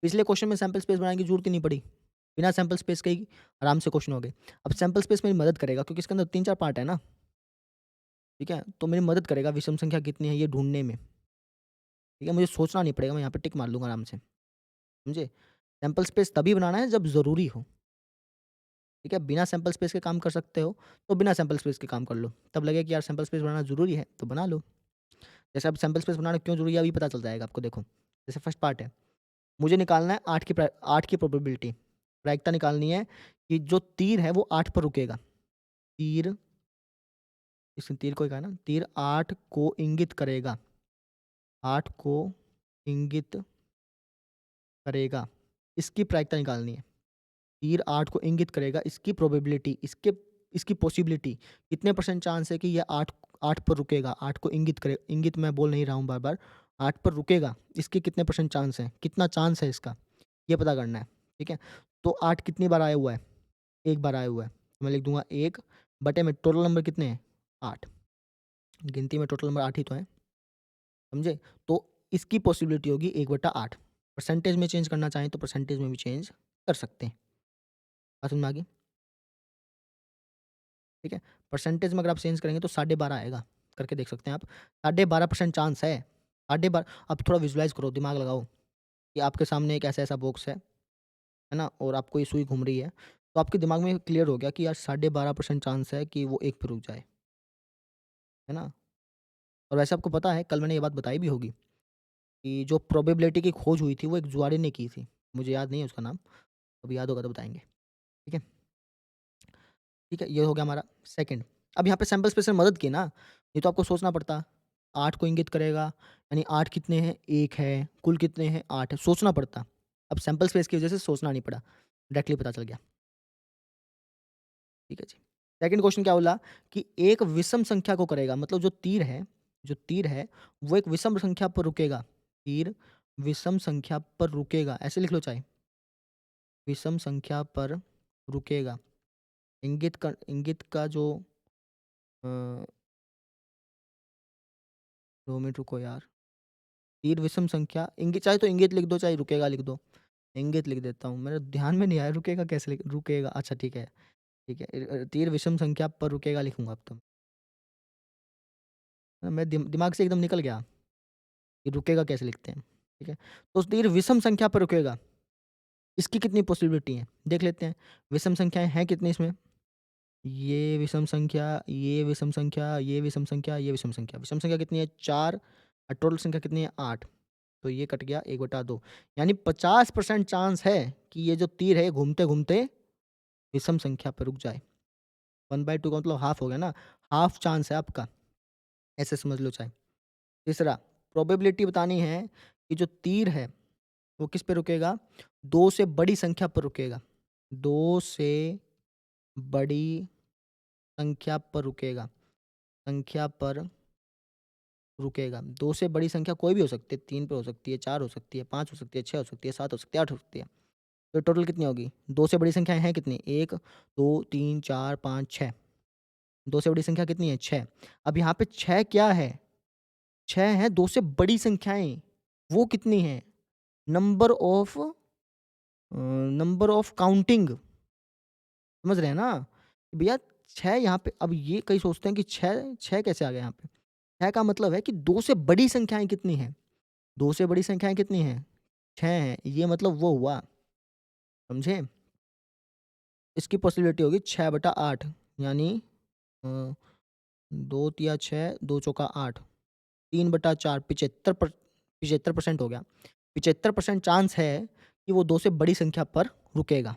पिछले क्वेश्चन में सैंपल स्पेस बनाने की ज़रूरत ही नहीं पड़ी। बिना सैंपल स्पेस के ही आराम से क्वेश्चन हो गए। अब सैंपल स्पेस मेरी मदद करेगा क्योंकि इसके अंदर 3-4 पार्ट है ना, ठीक है? तो मेरी मदद करेगा विषम संख्या कितनी है ये ढूँढने में, ठीक है? मुझे सोचना नहीं पड़ेगा, मैं यहाँ पे टिक मार लूँगा आराम से, समझे? सैंपल स्पेस तभी बनाना है जब ज़रूरी हो, ठीक है? बिना सैंपल स्पेस के काम कर सकते हो, तो बिना सैंपल स्पेस के काम कर लो। तब लगे कि यार सैंपल स्पेस बनाना ज़रूरी है, तो बना लो। जैसे अब सैंपल स्पेस बनाना क्यों ज़रूरी है अभी पता चल जाएगा आपको देखो। जैसे फर्स्ट पार्ट है, मुझे निकालना है 8 की प्रोबेबिलिटी, प्रायिकता निकालनी है कि जो तीर है वो 8 पर रुकेगा। तीर, इसने तीर को ही कहा ना, तीर 8 को इंगित करेगा, 8 को इंगित करेगा, इसकी प्रायिकता निकालनी है। तीर 8 को इंगित करेगा, इसकी प्रोबेबिलिटी, इसकी पॉसिबिलिटी, कितने परसेंट चांस है कि ये 8 पर रुकेगा, 8 को इंगित करे, इंगित मैं बोल नहीं रहा हूँ बार-बार, 8 पर रुकेगा, इसके कितने परसेंट चांस है, कितना चांस है इसका, ये पता करना है, ठीक है? तो 8 कितनी बार आया हुआ है? 1 बार आया हुआ है, तो मैं लिख दूँगा 1 बटे में टोटल नंबर कितने हैं? 8, गिनती में टोटल नंबर 8 ही तो है, समझे? तो इसकी पॉसिबिलिटी होगी 1/8। परसेंटेज में चेंज करना चाहें तो परसेंटेज में भी चेंज कर सकते हैं। बात समझ में आ गई? ठीक है? परसेंटेज में अगर आप चेंज करेंगे तो 12.5 आएगा, करके देख सकते हैं आप। 12.5% चांस है। 12.5 अब थोड़ा विजुअलाइज़ करो, दिमाग लगाओ कि आपके सामने एक ऐसा-ऐसा बॉक्स है ना? और आपको ये सुई घूम रही है, तो आपके दिमाग में क्लियर हो गया कि यार 12.5% चांस है कि वो 1 पे रुक जाए, है ना? और वैसे आपको पता है कल मैंने ये बात बताई भी होगी कि जो प्रोबेबिलिटी की खोज हुई थी वो एक जुआरी ने की थी। मुझे याद नहीं है उसका नाम, कभी याद होगा तो बताएँगे। ठीक है? ठीक है, ये हो गया हमारा सेकंड। अब यहाँ पे सैंपल स्पेस ने मदद की ना, नहीं तो आपको सोचना पड़ता। 8 को इंगित करेगा, यानी 8 कितने हैं? 1 है, कुल कितने हैं? 8 है, सोचना पड़ता। अब सैंपल स्पेस की वजह से सोचना नहीं पड़ा, डायरेक्टली पता चल गया। ठीक है जी। सेकंड क्वेश्चन क्या बोला कि एक विषम संख्या को करेगा, मतलब जो तीर है, वो एक विषम संख्या पर रुकेगा। तीर विषम संख्या पर रुकेगा, ऐसे लिख लो चाहे, विषम संख्या पर रुकेगा। इंगित का जो 2 मिनट रुको यार। तीर विषम संख्या इंगित, चाहे तो इंगित लिख दो, चाहे रुकेगा लिख दो। इंगित लिख देता हूँ, मेरे ध्यान में नहीं आया रुकेगा कैसे रुकेगा, अच्छा ठीक है। तीर विषम संख्या पर रुकेगा लिखूँगा अब तो। मैं दिमाग से एकदम निकल गया कि रुकेगा कैसे लिखते हैं, ठीक है। तो तीर विषम संख्या पर रुकेगा, इसकी कितनी पॉसिबिलिटी है? देख लेते हैं। विषम संख्याएँ हैं कितनी इसमें? ये विषम संख्या, ये विषम संख्या, ये विषम संख्या, ये विषम संख्या। विषम संख्या कितनी है? 4 और टोटल संख्या कितनी है? 8। तो ये कट गया 1/2, यानी 50% चांस है कि ये जो तीर है घूमते-घूमते विषम संख्या पे रुक जाए। 1/2 का मतलब हाफ हो गया ना, हाफ चांस है आपका, ऐसे समझ लो चाहे। तीसरा, प्रोबेबिलिटी बतानी है कि जो तीर है वो किस पे रुकेगा? 2 से बड़ी संख्या पर रुकेगा। 2 से बड़ी संख्या पर रुकेगा, संख्या पर रुकेगा। 2 से बड़ी संख्या कोई भी हो सकती है, 3 पे हो सकती है, 4 हो सकती है, 5 हो सकती है, 6 हो सकती है, 7 हो सकती है, 8 हो सकती है। तो टोटल कितनी होगी? 2 से बड़ी संख्याएँ हैं कितनी? 1, 2, 3, 4, 5, 6। 2 से बड़ी संख्या कितनी है? 6। अब यहाँ पे 6 क्या है? 6 हैं 2 से बड़ी संख्याएँ। वो कितनी हैं? Number of number of counting, समझ रहे हैं ना? भैया 6 यहाँ पे, अब ये कई सोचते हैं कि 6 कैसे आ गया यहाँ पे? 6 का मतलब है कि 2 से बड़ी संख्याएँ कितनी हैं? 2 से बड़ी संख्याएँ कितनी हैं? 6 हैं। ये मतलब वो हुआ, समझे? इसकी पॉसिबिलिटी होगी 6/8, यानी अ, 2 तिया 6, 2 चौका 8, 3/4, 75% हो गया। 75% चांस है कि वो 2 से बड़ी संख्या पर रुकेगा,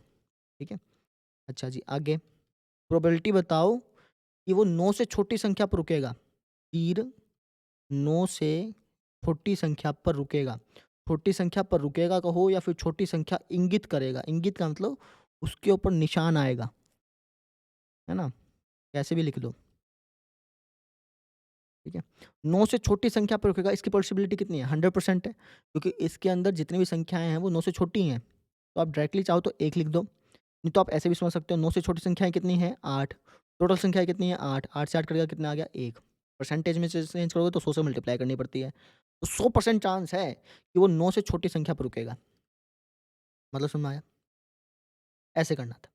ठीक है? अच्छा जी, आगे प्रोबेबिलिटी बताओ कि वो 9 से छोटी संख्या पर रुकेगा। तीर 9 से छोटी संख्या पर रुकेगा। छोटी संख्या पर रुकेगा कहो या फिर छोटी संख्या इंगित करेगा। इंगित का मतलब उसके ऊपर निशान आएगा, है ना? कैसे भी लिख लो, ठीक है? 9 से छोटी संख्या पर रुकेगा, इसकी पॉसिबिलिटी कितनी है? 100% है, क्योंकि इसके अंदर जितनी भी संख्याएँ हैं वो 9 से छोटी हैं। तो आप डायरेक्टली चाहो तो 1 लिख दो, नहीं तो आप ऐसे भी समझ सकते हो 9 से छोटी संख्याएँ कितनी हैं? 8। टोटल संख्या कितनी है? 8। 8 से 8 कट गया, कितना आ गया? 1। परसेंटेज में से चेंज करोगे तो 100 से मल्टीप्लाई करनी पड़ती है। तो 100% चांस है कि वो 9 से छोटी संख्या पर रुकेगा। मतलब समझ में आया? ऐसे करना था।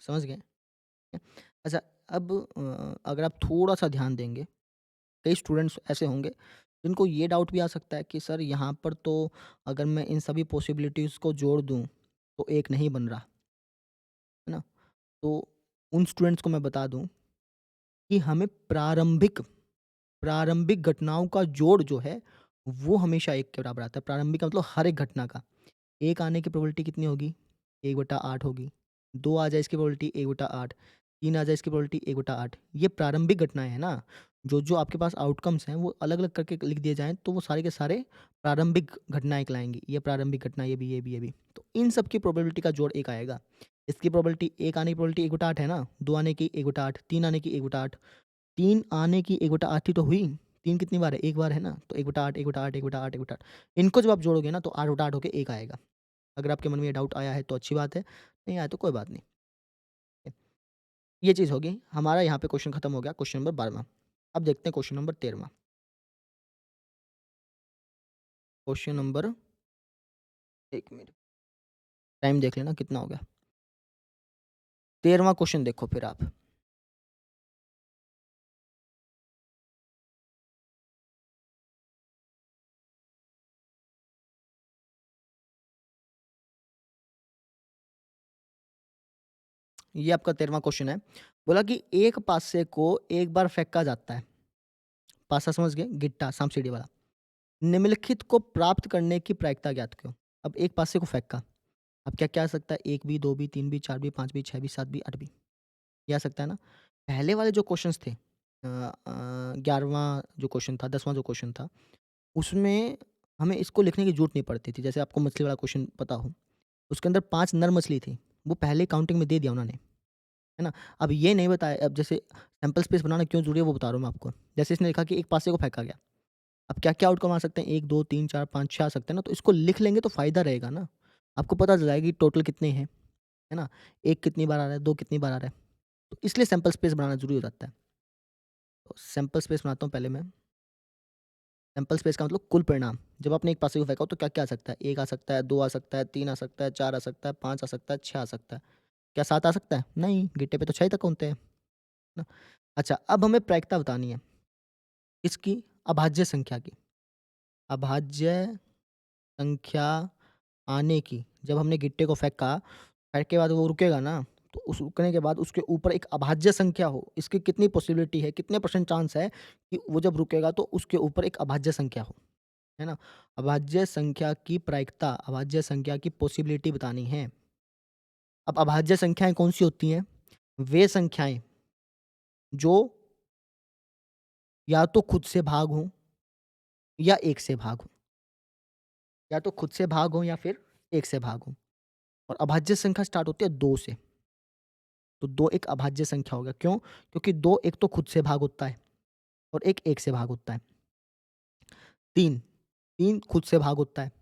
समझ गए? ठीक है। अच्छा, अब अगर आप थोड़ा-सा ध्यान देंगे, कई स्टूडेंट्स ऐसे होंगे जिनको ये डाउट भी आ सकता है कि सर यहाँ पर तो अगर मैं इन सभी पॉसिबिलिटीज़ को जोड़ दूँ, तो 1 नहीं बन रहा, है ना? तो उन स्टूडेंट्स को मैं बता दूँ कि हमें प्रारंभिक प्रारंभिक घटनाओं का जोड़ जो है, वो हमेशा 1 के बराबर आता है। प्रारंभिक का मतलब हर एक घटना का। 1 आने की प्रोबेबिलिटी कितनी होगी? 1/8 होगी। 2 आ जाए इसकी प्रोबेबिलिटी 1/8, 3 आ जाए इसकी प्रोबेबिलिटी 1/8। ये प्रारंभिक घटनाएँ हैं ना, जो-जो आपके पास आउटकम्स हैं, वो अलग-अलग करके लिख दिए जाएँ, तो वो सारे के सारे प्रारंभिक घटनाएँ कहलाएँगी। ये प्रारंभिक घटना, ये भी, ये भी, ये भी। तो इन सब की प्रोबेबिलिटी का जोड़ 1 आएगा। इसकी प्रोबेबिलिटी 1 आने की प्रोबेबिलिटी 1/8 है ना, 2 आने की 1/8, 3 आने की 1/8, 3 आने की 1/8 ही तो हुई। 3 कितनी बार है? 1 बार है ना, तो 1/8, 1/8, 1/8, 1/8। इनको जब आप जोड़ोगे ना, तो 8/8 होके 1 आएगा। अगर आपके मन में ये डाउट आया है तो अच्छी बात है, नहीं आया तो कोई बात नहीं। ये चीज़ होगी। हमारा यहाँ पे क्वेश्चन खत्म हो गया, क्वेश्चन नंबर 12वाँ। अब देखते हैं क्वेश्चन नंबर 13वाँ। क्वेश्चन नंबर 1 मिनट, टाइम देख लेना कितना हो गया। 13वाँ क्वेश्चन देखो फिर आप। ये आपका 13वाँ क्वेश्चन है। बोला कि एक पासे को एक बार फेंका जाता है। पासा समझ गए? गिट्टा, साँप-सीढ़ी वाला। निम्नलिखित को प्राप्त करने की प्रायिकता ज्ञात करो। अब एक पासे को फेंका, अब क्या-क्या आ सकता है? 1 भी, 2 भी, 3 भी, 4 भी, 5 भी, 6 भी, 7 भी, 8 भी। ये आ सकता है ना? पहले वाले जो क्वेश्चन्स थे, 11वां जो क्वेश्चन था, 10वां जो क्वेश्चन था, उसमें हमें इसको लिखने की ज़रूरत नहीं पड़ती थी। जैसे आपको मछली वाला क्वेश्चन पता हो, उसके अंदर 5 नर मछली थी, वो पहले काउंटिंग में दे दिया उन्होंने, है ना? अब ये नहीं बताया, अब जैसे सैंपल स्पेस बनाना क्यों ज़रूरी है वो बता रहा हूँ मैं आपको। जैसे इसने लिखा कि एक पासे को फेंका गया, अब क्या-क्या आउटकम आ सकते हैं? 1, 2, 3, 4, 5, 6 आ सकते हैं ना, तो इसको लिख लेंगे तो फ़ायदा रहेगा ना। आपको पता चल जाएगा कि टोटल कितने हैं, है ना? 1 कितनी बार आ रहा है, 2 कितनी बार आ रहा है, तो इसलिए सैंपल स्पेस बनाना ज़रूरी हो जाता है। तो सैंपल स्पेस बनाता हूँ पहले मैं। सैंपल स्पेस का मतलब कुल परिणाम। जब आपने एक पासे को फेंका हो तो क्या-क्या आ सकता है? 1 आ सकता है, 2 आ सकता है, 3 आ सकता है, 4 आ सकता है, 5 आ सकता है, 6 आ सकता है। क्या 7 आ सकता है? नहीं, गिट्टे पे तो 6 ही तक होते हैं, ना? अच्छा, अब हमें प्रायिकता बतानी है, किसकी? अभाज्य संख्या की। अभाज्य संख्या आने की। जब हमने गिट्टे को फेंका, फैक्ट के बाद वो रुकेगा ना, तो उस रुकने के बाद उसके ऊपर एक अभाज्य संख्या हो, इसकी कितनी पॉसिबिलिटी है, कितने परसेंट चांस है कि वो जब रुकेगा तो उसके ऊपर एक अभाज्य संख्या हो, है ना? अभाज्य संख्या की प्रायिकता, अभाज्य संख्या की पॉसिबिलिटी बतानी है। अब अभाज्य संख्याएँ कौन-सी होती हैं? वे संख्याएँ जो या तो खुद से भाग हों या 1 से भाग हों, या तो खुद से भाग हों या फिर 1 से भाग हों। और अभाज्य संख्या स्टार्ट होती है 2 से, तो 2 एक अभाज्य संख्या हो गया। क्यों? क्योंकि 2 एक तो खुद से भाग होता है और एक 1 से भाग होता है। 3, 3 खुद से भाग होता है,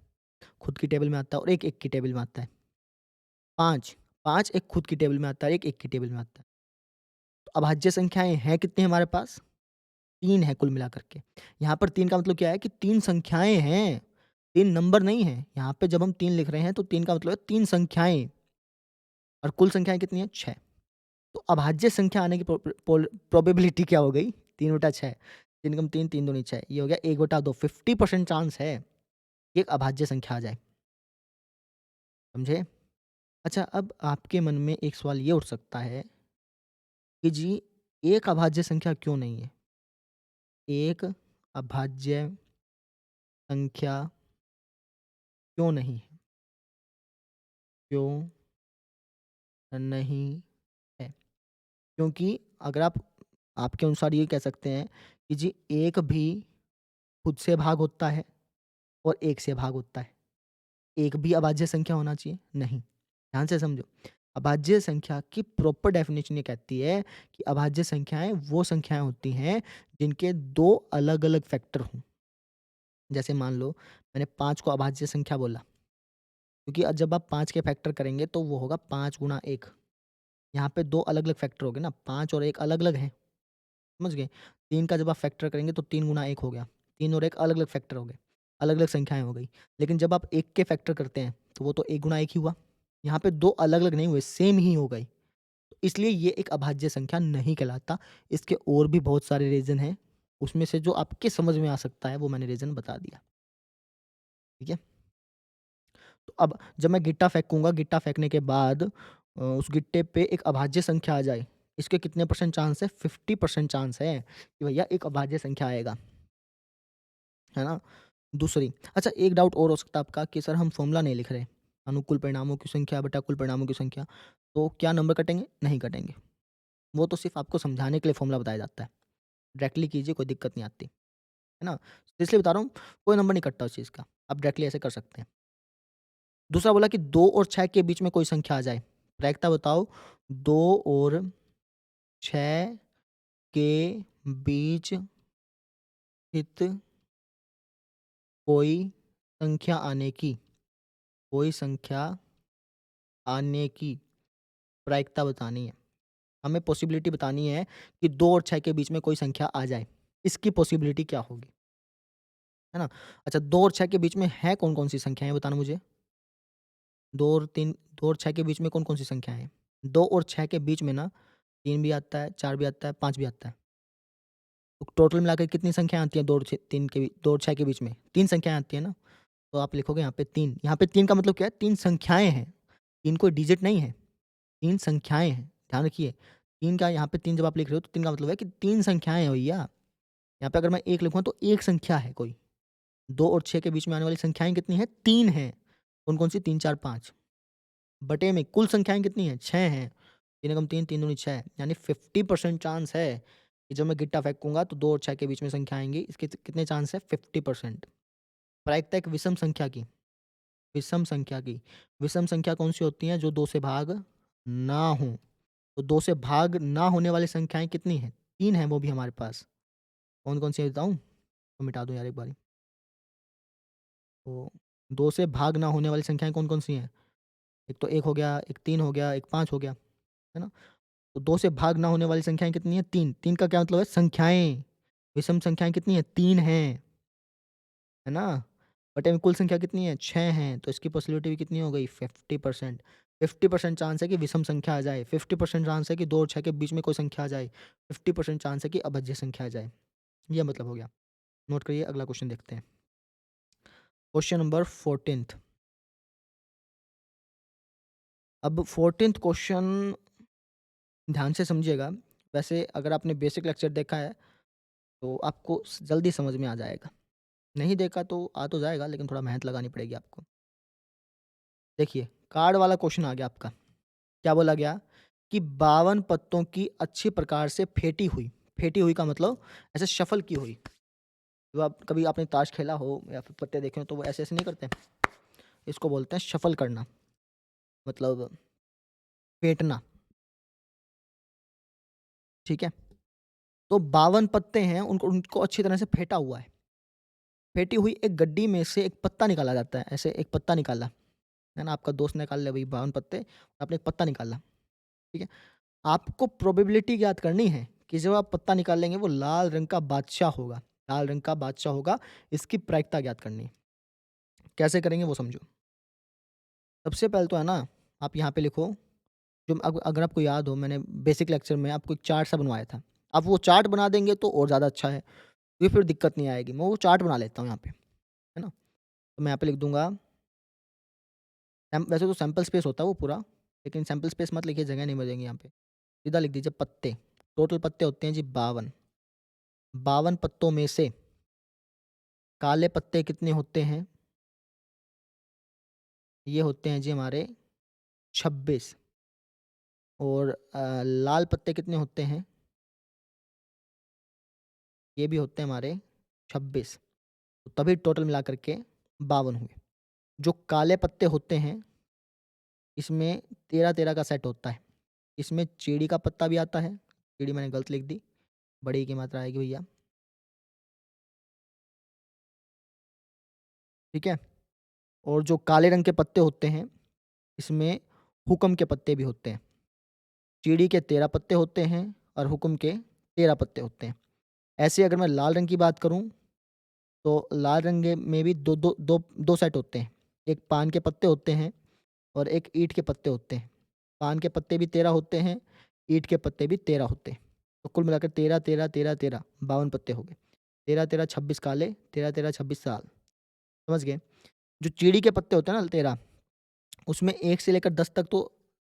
खुद की टेबल में आता है और एक 1 की टेबल में आता है। 5, 5 एक खुद की टेबल में आता है, एक 1 की टेबल में आता है। तो अभाज्य संख्याएँ हैं कितनी हमारे पास? 3 है कुल मिलाकर के। यहाँ पर 3 का मतलब क्या है कि 3 संख्याएँ हैं, 3 नंबर नहीं हैं। यहाँ पे जब हम 3 लिख रहे हैं तो 3 का मतलब है 3 संख्याएँ और कुल संख्याएँ कितनी हैं? 6। तो अभाज्य संख्या आने की प्रोबेबिलिटी क्या हो गई? 3/6, 3 कम 3, 3 दूनी 6, ये हो गया 1/2, 50% चांस है कि एक अभाज्य संख्या आ जाए। समझे? अच्छा, अब आपके मन में एक सवाल ये उठ सकता है कि जी, एक अभाज्य संख्या क्यों नहीं है? एक अभाज्य संख्या क्यों नहीं है? क्यों नहीं है? क्योंकि अगर आप आपके अनुसार ये कह सकते हैं कि जी, एक भी खुद से भाग होता है और 1 से भाग होता है। एक भी अभाज्य संख्या होना चाहिए? नहीं। ध्यान से समझो। अभाज्य संख्या की प्रॉपर डेफिनिशन ये कहती है कि अभाज्य संख्याएँ वो संख्याएँ होती हैं जिनके 2 अलग-अलग फैक्टर हों। जैसे मान लो मैंने 5 को अभाज्य संख्या बोला, क्योंकि जब आप 5 के फैक्टर करेंगे तो वो होगा 5 गुणा 1। यहाँ पे 2 अलग-अलग फैक्टर हो गए ना, 5 और 1 अलग-अलग हैं, समझ गए? 3 का जब आप फैक्टर करेंगे तो 3 गुणा 1 हो गया। 3 और 1 अलग-अलग फैक्टर हो गए, अलग-अलग संख्याएँ हो गई। लेकिन जब आप 1 के फैक्टर करते हैं तो वो तो 1 गुणा 1 ही हुआ। यहाँ पे 2 अलग-अलग नहीं हुए, सेम ही हो गए। तो इसलिए ये एक अभाज्य संख्या नहीं कहलाता। इसके और भी बहुत सारे रीज़न हैं, उसमें से जो आपके समझ में आ सकता है वो मैंने रीज़न बता दिया। ठीक है? तो अब जब मैं गिट्टा फेंकूँगा, गिट्टा फेंकने के बाद उस गिट्टे पे एक अभाज्य संख्या आ जाए, इसके कितने परसेंट चांस है? 50% चांस है कि भैया एक अभाज्य संख्या आएगा, है ना? दूसरी, अच्छा, एक डाउट और हो सकता है आपका कि सर हम फ़ॉर्मूला नहीं लिख रहे, अनुकूल परिणामों की संख्या बटा कुल परिणामों की संख्या, तो क्या नंबर कटेंगे? नहीं कटेंगे। वो तो सिर्फ़ आपको समझाने के लिए फ़ॉर्मूला बताया जाता है। डायरेक्टली कीजिए, कोई दिक्कत नहीं आती, है ना? तो इसलिए बता रहा हूँ, कोई नंबर नहीं कटता उस चीज़ का। आप डायरेक्टली ऐसे कर सकते हैं। दूसरा बोला कि 2 और 6 के बीच में कोई संख्या आ जाए। प्रायिकता बताओ, 2 और 6 के बीच स्थित कोई संख्या आने की, कोई संख्या आने की प्रायिकता बतानी है। हमें पॉसिबिलिटी बतानी है कि 2 और 6 के बीच में कोई संख्या आ जाए। इसकी पॉसिबिलिटी क्या होगी? है ना? अच्छा, 2 और 6 के बीच में है कौन-कौन सी संख्याएँ बताना मुझे? 2 और 3, 2 और 6 के बीच में कौन-कौन सी संख्याएँ हैं? 2 और 6 के बीच में ना 3 भी आता है, 4 भी आता है, 5 भी आता है। तो टोटल मिलाकर कितनी संख्याएँ आती हैं 2 और 6 3 के 2 और 6 के बीच में? 3 संख्याएँ आती हैं ना? तो आप लिखोगे यहाँ पे 3। यहाँ पे 3 का मतलब क्या है? 3 संख्याएँ हैं। 3 कोई डिजिट नहीं है, 3 संख्याएँ हैं। ध्यान रखिए, 3 का यहाँ पे 3 जब आप लिख रहे हो तो 3 का मतलब है कि 3 संख्याएँ हैं भैया। यहाँ पे अगर मैं 1 लिखूँगा तो 1 संख्या है कोई। 2 और 6 के बीच में आने वाली संख्याएँ कितनी हैं? 3 हैं। कौन-कौन सी? 3, 4, 5। बटे में कुल संख्याएँ कितनी हैं? 6 हैं। 3 एकम 3, 3 दूनी 6, यानी 50% चांस है कि जब मैं गिट्टा फेंकूँगा तो 2 और 6 के बीच में संख्या आएँगी। इसके कितने चांस है? 50%। प्रायिकता एक विषम संख्या की, विषम संख्या की। विषम संख्या कौन-सी होती हैं? जो 2 से भाग ना हों। तो 2 से भाग ना होने वाली संख्याएँ कितनी हैं? 3 हैं वो भी हमारे पास। कौन-कौन सी है बताऊँ? तो मिटा दूँ यार एक बारी। तो 2 से भाग ना होने वाली संख्याएँ कौन-कौन सी हैं? एक तो 1 हो गया, एक 3 हो गया, एक 5 हो गया, है ना? तो 2 से भाग ना होने वाली संख्याएँ कितनी हैं? 3। 3 का क्या मतलब है? संख्याएँ। विषम संख्याएँ कितनी हैं? 3 हैं, है ना? बटे में कुल संख्या कितनी है? 6 हैं, तो इसकी पॉसिबिलिटी भी कितनी हो गई? 50%। 50% चांस है कि विषम संख्या आ जाए, 50% चांस है कि 2 और 6 के बीच में कोई संख्या आ जाए, 50% चांस है कि अभाज्य संख्या आ जाए। ये मतलब हो गया। नोट करिए, अगला क्वेश्चन देखते हैं। Question number 14th। अब 14th क्वेश्चन ध्यान से समझिएगा। वैसे अगर आपने बेसिक लेक्चर देखा है तो आपको जल्दी समझ में आ जाएगा। नहीं देखा तो आ तो जाएगा, लेकिन थोड़ा मेहनत लगानी पड़ेगी आपको। देखिए, कार्ड वाला क्वेश्चन आ गया आपका। क्या बोला गया कि 52 पत्तों की अच्छी प्रकार से फेटी हुई का मतलब ऐसे शफल की हुई। जो आप कभी आपने ताश खेला हो या फिर पत्ते देखे हो तो वो ऐसे ऐसे नहीं करते। इसको बोलते हैं शफल करना, मतलब फेंटना। ठीक है, तो 52 पत्ते हैं, उनको उनको अच्छी तरह से फेंटा हुआ है। फेंटी हुई एक गड्डी में से एक पत्ता निकाला जाता है। ऐसे एक पत्ता निकाला, है ना, आपका दोस्त निकाल ले भाई 52 पत्ते, आपने एक पत्ता निकाला। ठीक है, आपको प्रोबेबिलिटी ज्ञात करनी है कि जब आप पत्ता निकालेंगे वो लाल रंग का बादशाह होगा। लाल रंग का बादशाह होगा, इसकी प्रायिकता ज्ञात करनी है। कैसे करेंगे वो समझो। सबसे पहले तो है ना, आप यहाँ पे लिखो, जो अगर आपको याद हो, मैंने बेसिक लेक्चर में आपको एक चार्ट सा बनवाया था। आप वो चार्ट बना देंगे तो और ज़्यादा अच्छा है, क्योंकि फिर दिक्कत नहीं आएगी। मैं वो चार्ट बना लेता हूँ यहाँ पे, है ना। तो मैं यहाँ पे लिख दूंगा, वैसे तो सैंपल स्पेस होता है वो पूरा, लेकिन सैंपल स्पेस मत लिखिए, जगह नहीं बचेंगी यहाँ पे। सीधा लिख दीजिए पत्ते। टोटल पत्ते होते हैं जी 52। 52 पत्तों में से काले पत्ते कितने होते हैं? ये होते हैं जी हमारे 26। और लाल पत्ते कितने होते हैं? ये भी होते हैं हमारे 26। तो तभी टोटल मिला करके 52 हुए। जो काले पत्ते होते हैं, इसमें 13-13 का सेट होता है। इसमें चीड़ी का पत्ता भी आता है। चीड़ी मैंने गलत लिख दी, बड़ी की मात्रा आएगी भैया। ठीक है, और जो काले रंग के पत्ते होते हैं, इसमें हुक्म के पत्ते भी होते हैं। चीड़ी के 13 पत्ते होते हैं और हुक्म के 13 पत्ते होते हैं। ऐसे अगर मैं लाल रंग की बात करूं, तो लाल रंग में भी दो दो दो दो सेट होते हैं। एक पान के पत्ते होते हैं और एक ईंट के पत्ते होते हैं। पान के पत्ते भी 13 होते हैं, ईंट के पत्ते भी 13 होते हैं। तो कुल मिलाकर 13 13 13 13 52 पत्ते हो गए। 13 13 26 काले, 13 13 26 लाल। समझ गए? जो चीड़ी के पत्ते होते हैं ना 13, उसमें 1 से लेकर 10 तक तो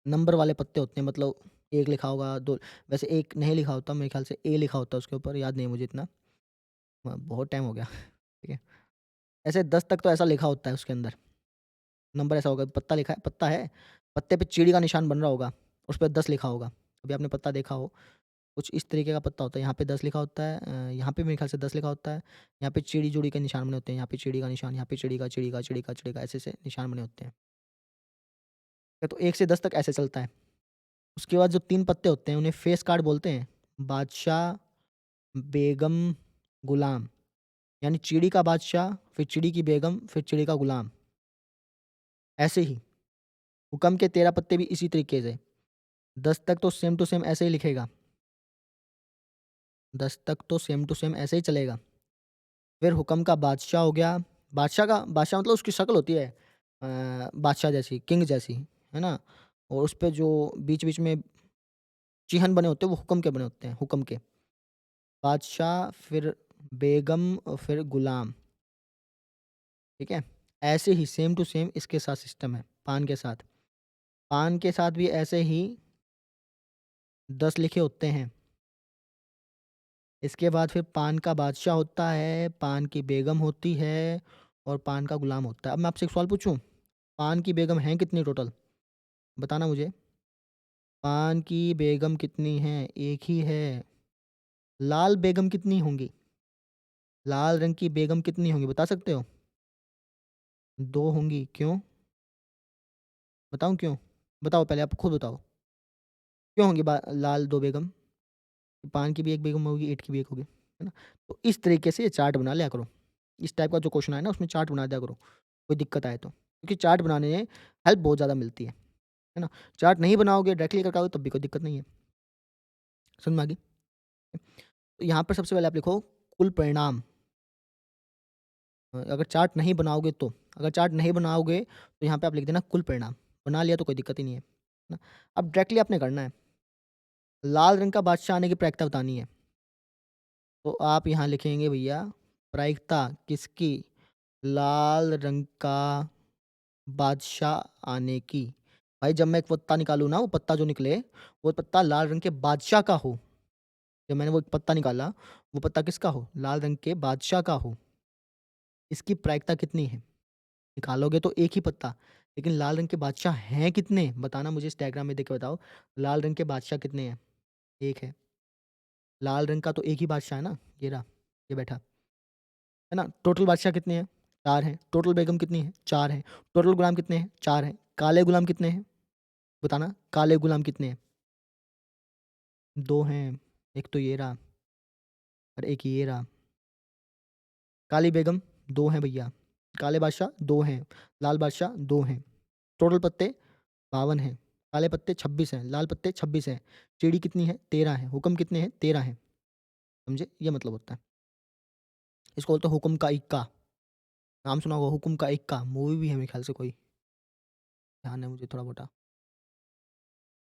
नंबर वाले पत्ते होते हैं। मतलब 1 लिखा होगा, 2, वैसे 1 नहीं लिखा होता, मेरे ख्याल से ए लिखा होता है उसके ऊपर, याद नहीं है मुझे इतना। बहुत टाइम हो गया। ठीक है, ऐसे 10 तक तो ऐसा लिखा होता है उसके अंदर। नंबर ऐसा होगा, पत्ता लिखा है, पत्ता है, पत्ते पे चीड़ी का निशान बन रहा होगा, उस पे 10 लिखा होगा। अभी आपने पत्ता देखा हो, कुछ इस तरीके का पत्ता होता है। यहाँ पे 10 लिखा होता है, यहाँ पे मेरे ख्याल से 10 लिखा होता है। यहाँ पे चिड़ी-जुड़ी के निशान बने होते हैं, यहाँ पे चिड़ी का निशान, यहाँ पे चिड़ी का, ऐसे-ऐसे निशान बने होते हैं। तो 1 से 10 तक ऐसे चलता है। उसके बाद जो 3 पत्ते होते हैं, उन्हें फेस कार्ड बोलते हैं। बादशाह, बेगम, गुलाम। यानी चिड़ी का बादशाह, फिर चिड़ी की बेगम, फिर चिड़ी का गुलाम। ऐसे ही हुक्म के 13 पत्ते भी इसी तरीके से। 10 तक तो सेम टू सेम ऐसे ही लिखेगा। 10 तक तो सेम टू सेम ऐसे ही चलेगा। फिर हुक्म का बादशाह हो गया। बादशाह मतलब उसकी शक्ल होती है बादशाह जैसी, किंग जैसी, है ना? और उस पे जो बीच-बीच में चिन्ह बने होते हैं, वो हुक्म के बने होते हैं, हुक्म के। बादशाह, फिर बेगम और फिर गुलाम। ठीक है? ऐसे ही सेम टू सेम इसके साथ सिस्टम है, पान के साथ। पान के साथ भी ऐसे ही 10 लिखे होते हैं। इसके बाद फिर पान का बादशाह होता है, पान की बेगम होती है और पान का गुलाम होता है। अब मैं आपसे एक सवाल पूछूँ? पान की बेगम हैं कितनी टोटल? बताना मुझे। पान की बेगम कितनी हैं? एक ही है। लाल बेगम कितनी होंगी? लाल रंग की बेगम कितनी होंगी, बता सकते हो? 2 होंगी। क्यों? बताऊँ क्यों? बताओ, पहले आप खुद बताओ। क्यों होंगी लाल 2 बेगम? पान की भी 1 बेगम होगी, ईंट की भी 1 होगी, है ना? तो इस तरीके से ये चार्ट बना लिया करो। इस टाइप का जो क्वेश्चन आए ना, उसमें चार्ट बना दिया करो, कोई दिक्कत आए तो। क्योंकि चार्ट बनाने में हेल्प बहुत ज़्यादा मिलती है ना? चार्ट नहीं बनाओगे, डायरेक्टली करके आओगे, तब भी कोई दिक्कत नहीं है। समझ में आ गई? तो यहाँ पर सबसे पहले आप लिखो कुल परिणाम। अगर चार्ट नहीं बनाओगे तो, अगर चार्ट नहीं बनाओगे तो यहाँ पे आप लिख देना कुल परिणाम। बना लिया तो कोई दिक्कत ही नहीं है ना? अब डायरेक्टली आपने करना है, लाल रंग का बादशाह आने की प्रायिकता बतानी है। तो आप यहाँ लिखेंगे भैया, प्रायिकता किसकी? लाल रंग का बादशाह आने की। भाई जब मैं एक पत्ता निकालूँ ना, वो पत्ता जो निकले, वो पत्ता लाल रंग के बादशाह का हो। जब मैंने वो एक पत्ता निकाला, वो पत्ता किसका हो? लाल रंग के बादशाह का हो। इसकी प्रायिकता कितनी है? निकालोगे तो एक ही पत्ता, लेकिन लाल रंग के बादशाह हैं कितने? बताना मुझे, इस डायग्राम में देख के बताओ। लाल रंग के बादशाह कितने हैं? 1 है। लाल रंग का तो एक ही बादशाह है ना, ये रहा, ये बैठा, है ना? टोटल बादशाह कितने हैं? 4 हैं। टोटल बेगम कितनी है? 4 हैं। टोटल गुलाम कितने हैं? 4 हैं। काले गुलाम कितने हैं? बताना, काले गुलाम कितने हैं? 2 हैं। एक तो ये रहा और एक ये रहा। काली बेगम 2 हैं भैया। काले बादशाह 2 हैं। लाल बादशाह 2 हैं। टोटल पत्ते 52 हैं। काले पत्ते 26 हैं। लाल पत्ते 26 हैं। चिड़ी कितनी है? 13 है। हुक्म कितने हैं? 13 हैं। समझे? ये मतलब होता है। इसको बोलते हैं हुक्म का इक्का। नाम सुना होगा हुक्म का इक्का, मूवी भी है मेरे ख्याल से कोई, ध्यान है मुझे थोड़ा मोटा।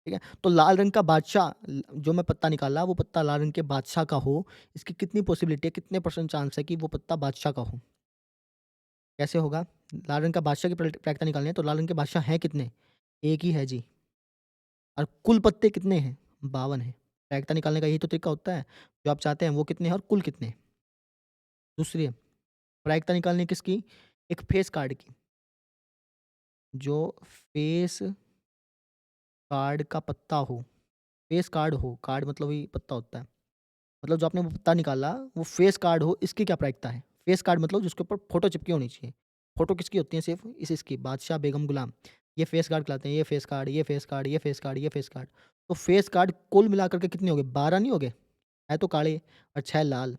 ठीक है? तो लाल रंग का बादशाह जो मैं पत्ता निकाला, वो पत्ता लाल रंग के बादशाह का हो। इसकी कितनी पॉसिबिलिटी है, कितने परसेंट चांस है कि वो पत्ता बादशाह का हो? कैसे होगा? लाल रंग का बादशाह की प्रायिकता निकालनी है, तो लाल रंग के बादशाह हैं कितने? एक ही है जी। और कुल पत्ते कितने हैं? 52 हैं। प्रायिकता निकालने का यही तो तरीका होता है। जो आप चाहते हैं वो कितने हैं और कुल कितने हैं। दूसरी है, प्रायिकता निकालनी है किसकी? एक फेस कार्ड की। जो फेस कार्ड का पत्ता हो, फेस कार्ड हो, कार्ड मतलब ही पत्ता होता है। मतलब जो आपने वो पत्ता निकाला, वो फेस कार्ड हो, इसकी क्या प्रायिकता है? फेस कार्ड मतलब जिसके ऊपर फ़ोटो चिपकी होनी चाहिए। फ़ोटो किसकी होती है सिर्फ़? इसकी बादशाह, बेगम, गुलाम। ये फेस कार्ड कहलाते हैं, ये फेस कार्ड, ये फेस कार्ड, ये फेस कार्ड, ये फेस कार्ड। तो फेस कार्ड कुल मिलाकर के कितने हो गए? 12 नहीं हो गए? है तो काले और 6 लाल,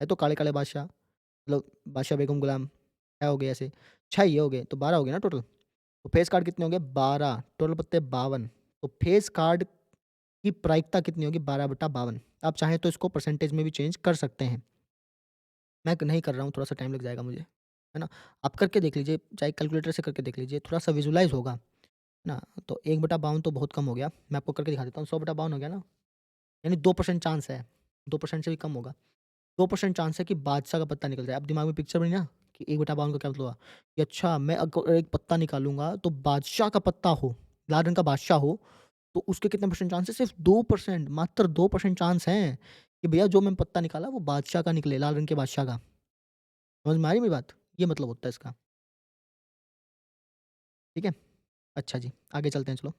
है तो काले-काले बादशाह, मतलब बादशाह, बेगम, गुलाम, 6 हो गए ऐसे। 6 ये हो गए, तो 12 हो गए ना टोटल। तो फेस कार्ड कितने हो गए? 12, टोटल पत्ते 52। तो फेस कार्ड की प्रायिकता कितनी होगी? 12/52। आप चाहें तो इसको परसेंटेज में भी चेंज कर सकते हैं। मैं नहीं कर रहा हूँ, थोड़ा-सा टाइम लग जाएगा मुझे, है ना? आप करके देख लीजिए, चाहे कैलकुलेटर से करके देख लीजिए, थोड़ा-सा विजुअलाइज़ होगा, है ना? तो 1/52 तो बहुत कम हो गया। मैं आपको करके दिखा देता हूँ, 100/52 हो गया ना? यानी 2% चांस है, 2% से भी कम होगा। 2% चांस है कि बादशाह का पत्ता निकल जाए। अब दिमाग में पिक्चर बनी ना कि 1/52 का क्या मतलब हुआ कि अच्छा मैं एक पत्ता निकालूँगा तो बादशाह का पत्ता हो, लाल रंग का बादशाह हो, तो उसके कितने परसेंट चांस है? सिर्फ़ 2%, मात्र 2% चांस हैं कि भैया जो मैं पत्ता निकाला वो बादशाह का निकले, लाल रंग के बादशाह का। समझ में आ रही मेरी बात? ये मतलब होता है इसका, ठीक है? अच्छा जी, आगे चलते हैं चलो।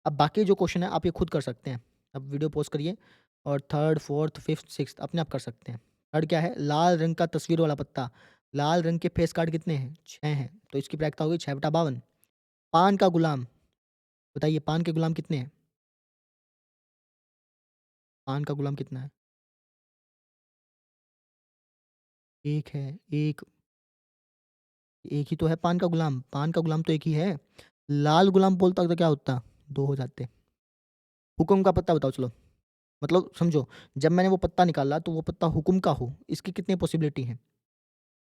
अब बाकी जो क्वेश्चन है आप ये खुद कर सकते हैं। अब वीडियो पॉज़ करिए और 3rd, 4th, 5th, 6th अपने आप कर सकते हैं। 3rd क्या है? लाल रंग का तस्वीर वाला पत्ता। लाल रंग के फेस कार्ड कितने हैं? 6 हैं, तो इसकी प्रायिकता होगी 6/52। पान का गुलाम, बताइए पान के गुलाम कितने हैं? पान का गुलाम कितना है? 1 है, 1, 1 ही तो है पान का गुलाम। पान का गुलाम तो 1 ही है। लाल गुलाम बोलता तो क्या होता? 2 हो जाते। हुक्म का पत्ता बताओ चलो। मतलब समझो, जब मैंने वो पत्ता निकाला तो वो पत्ता हुक्म का हो, इसकी कितनी पॉसिबिलिटी है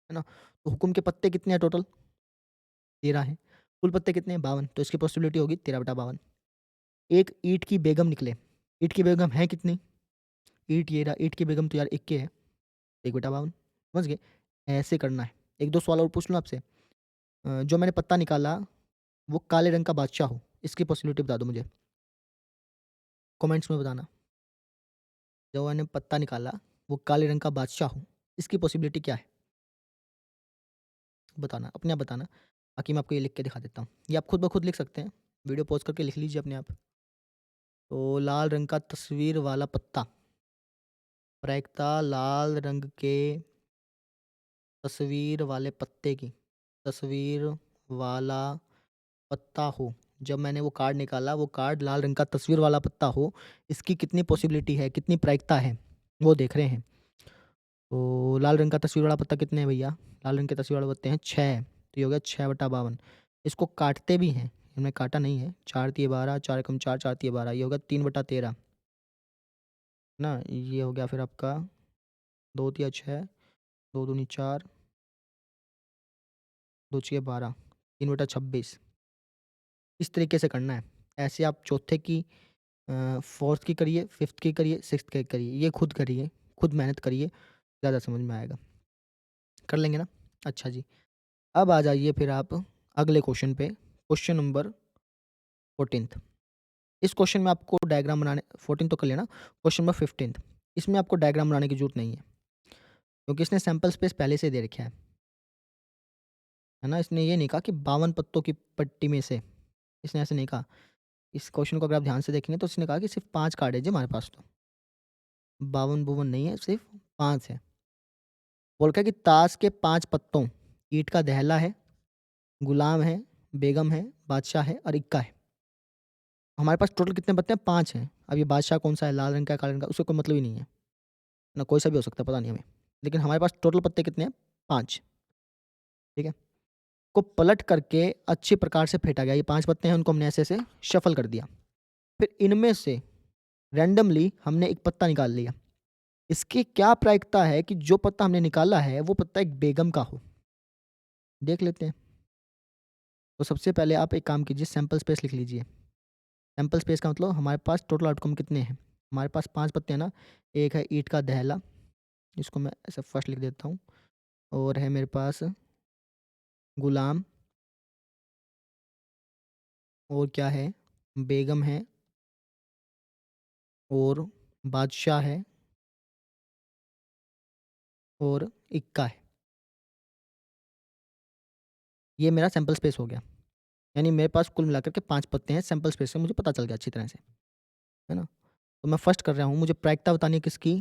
ना? तो हुक्म के पत्ते कितने हैं टोटल? 13 हैं। कुल पत्ते कितने हैं? 52, तो इसकी पॉसिबिलिटी होगी 13/52। एक ईंट की बेगम निकले। ईंट की बेगम है कितनी? ईंट ये रहा, ईंट की बेगम तो यार 1 के है, 1/52। समझ गए? ऐसे करना है। 1-2 सवाल और पूछ लूँ आपसे? जो मैंने पत्ता निकाला वो काले रंग का बादशाह हो, इसकी पॉसिबिलिटी बता दो मुझे। कमेंट्स में बताना। जो मैंने पत्ता निकाला वो काले रंग का बादशाह हो, इसकी पॉसिबिलिटी क्या है? बताना, अपने आप बताना। बाकी मैं आपको ये लिख के दिखा देता हूँ। ये आप खुद ब खुद लिख सकते हैं। वीडियो पॉज़ करके लिख लीजिए अपने आप। तो लाल रंग का तस्वीर वाला पत्ता, प्रायिकता लाल रंग के तस्वीर वाले पत्ते की, तस्वीर वाला पत्ता हो। जब मैंने वो कार्ड निकाला, वो कार्ड लाल रंग का तस्वीर वाला पत्ता हो, इसकी कितनी पॉसिबिलिटी है, कितनी प्रायिकता है, वो देख रहे हैं। तो लाल रंग का तस्वीर वाला पत्ता कितने हैं भैया? लाल रंग के तस्वीर वाले पत्ते हैं 6, तो ये हो गया 6/52। इसको काटते भी हैं, हमने काटा नहीं है। 4 तिये 12, 4 एकम 4, 4 तिये 12, ये हो गया 3/13 ना? ये हो गया फिर आपका 2 तिया 6, 2 दूनी 4, 2 छिये 12, 3/26। इस तरीके से करना है। ऐसे आप चौथे की 4th की करिए, 5th की करिए, 6th की करिए। ये खुद करिए, खुद मेहनत करिए, ज़्यादा समझ में आएगा। कर लेंगे ना? अच्छा जी। अब आ जाइए फिर आप अगले क्वेश्चन पे, क्वेश्चन नंबर 14th। इस क्वेश्चन में आपको डायग्राम बनाने 14 तो कर लेना, क्वेश्चन नंबर 15th इसमें आपको डायग्राम बनाने की ज़रूरत नहीं है, क्योंकि इसने सैंपल स्पेस पहले से दे रखा है ना? इसने ये नहीं कहा कि 52 पत्तों की पट्टी में से, इसने ऐसे नहीं कहा। इस क्वेश्चन को अगर आप ध्यान से देखेंगे तो इसने कहा कि सिर्फ़ 5 कार्ड है जी हमारे पास तो। 52-52 नहीं है, सिर्फ़ 5 है। बोल रखा है कि ताश के 5 पत्तों, ईंट का दहला है, गुलाम है, बेगम है, बादशाह है और इक्का है। हमारे पास टोटल कितने पत्ते हैं? 5 हैं। अब ये बादशाह कौन-सा है, लाल रंग का है, काले रंग का, उससे कोई मतलब ही नहीं है। ना कोई सा भी हो सकता है, पता नहीं हमें। लेकिन हमारे पास टोटल पत्ते कितने हैं? 5, ठीक है? को पलट करके अच्छी प्रकार से फेंटा गया। ये 5 पत्ते हैं, उनको हमने ऐसे-ऐसे शफ़ल कर दिया। फिर इनमें से रैंडमली हमने एक पत्ता निकाल लिया। इसकी क्या प्रायिकता है कि जो पत्ता हमने निकाला है, वो पत्ता एक बेगम का हो? देख लेते हैं। तो सबसे पहले आप एक काम कीजिए, सैंपल स्पेस लिख लीजिए। सैंपल स्पेस का मतलब हमारे पास टोटल आउटकम कितने हैं? हमारे पास 5 पत्ते हैं ना, एक है ईंट का दहला, इसको मैं ऐसे फर्स्ट लिख देता हूँ, और है मेरे पास गुलाम, और क्या है, बेगम है, और बादशाह है, और इक्का है। ये मेरा सैंपल स्पेस हो गया। यानी मेरे पास कुल मिलाकर के 5 पत्ते हैं, सैंपल स्पेस से मुझे पता चल गया अच्छी तरह से, है ना? तो मैं फर्स्ट कर रहा हूँ, मुझे प्रायिकता बतानी है किसकी?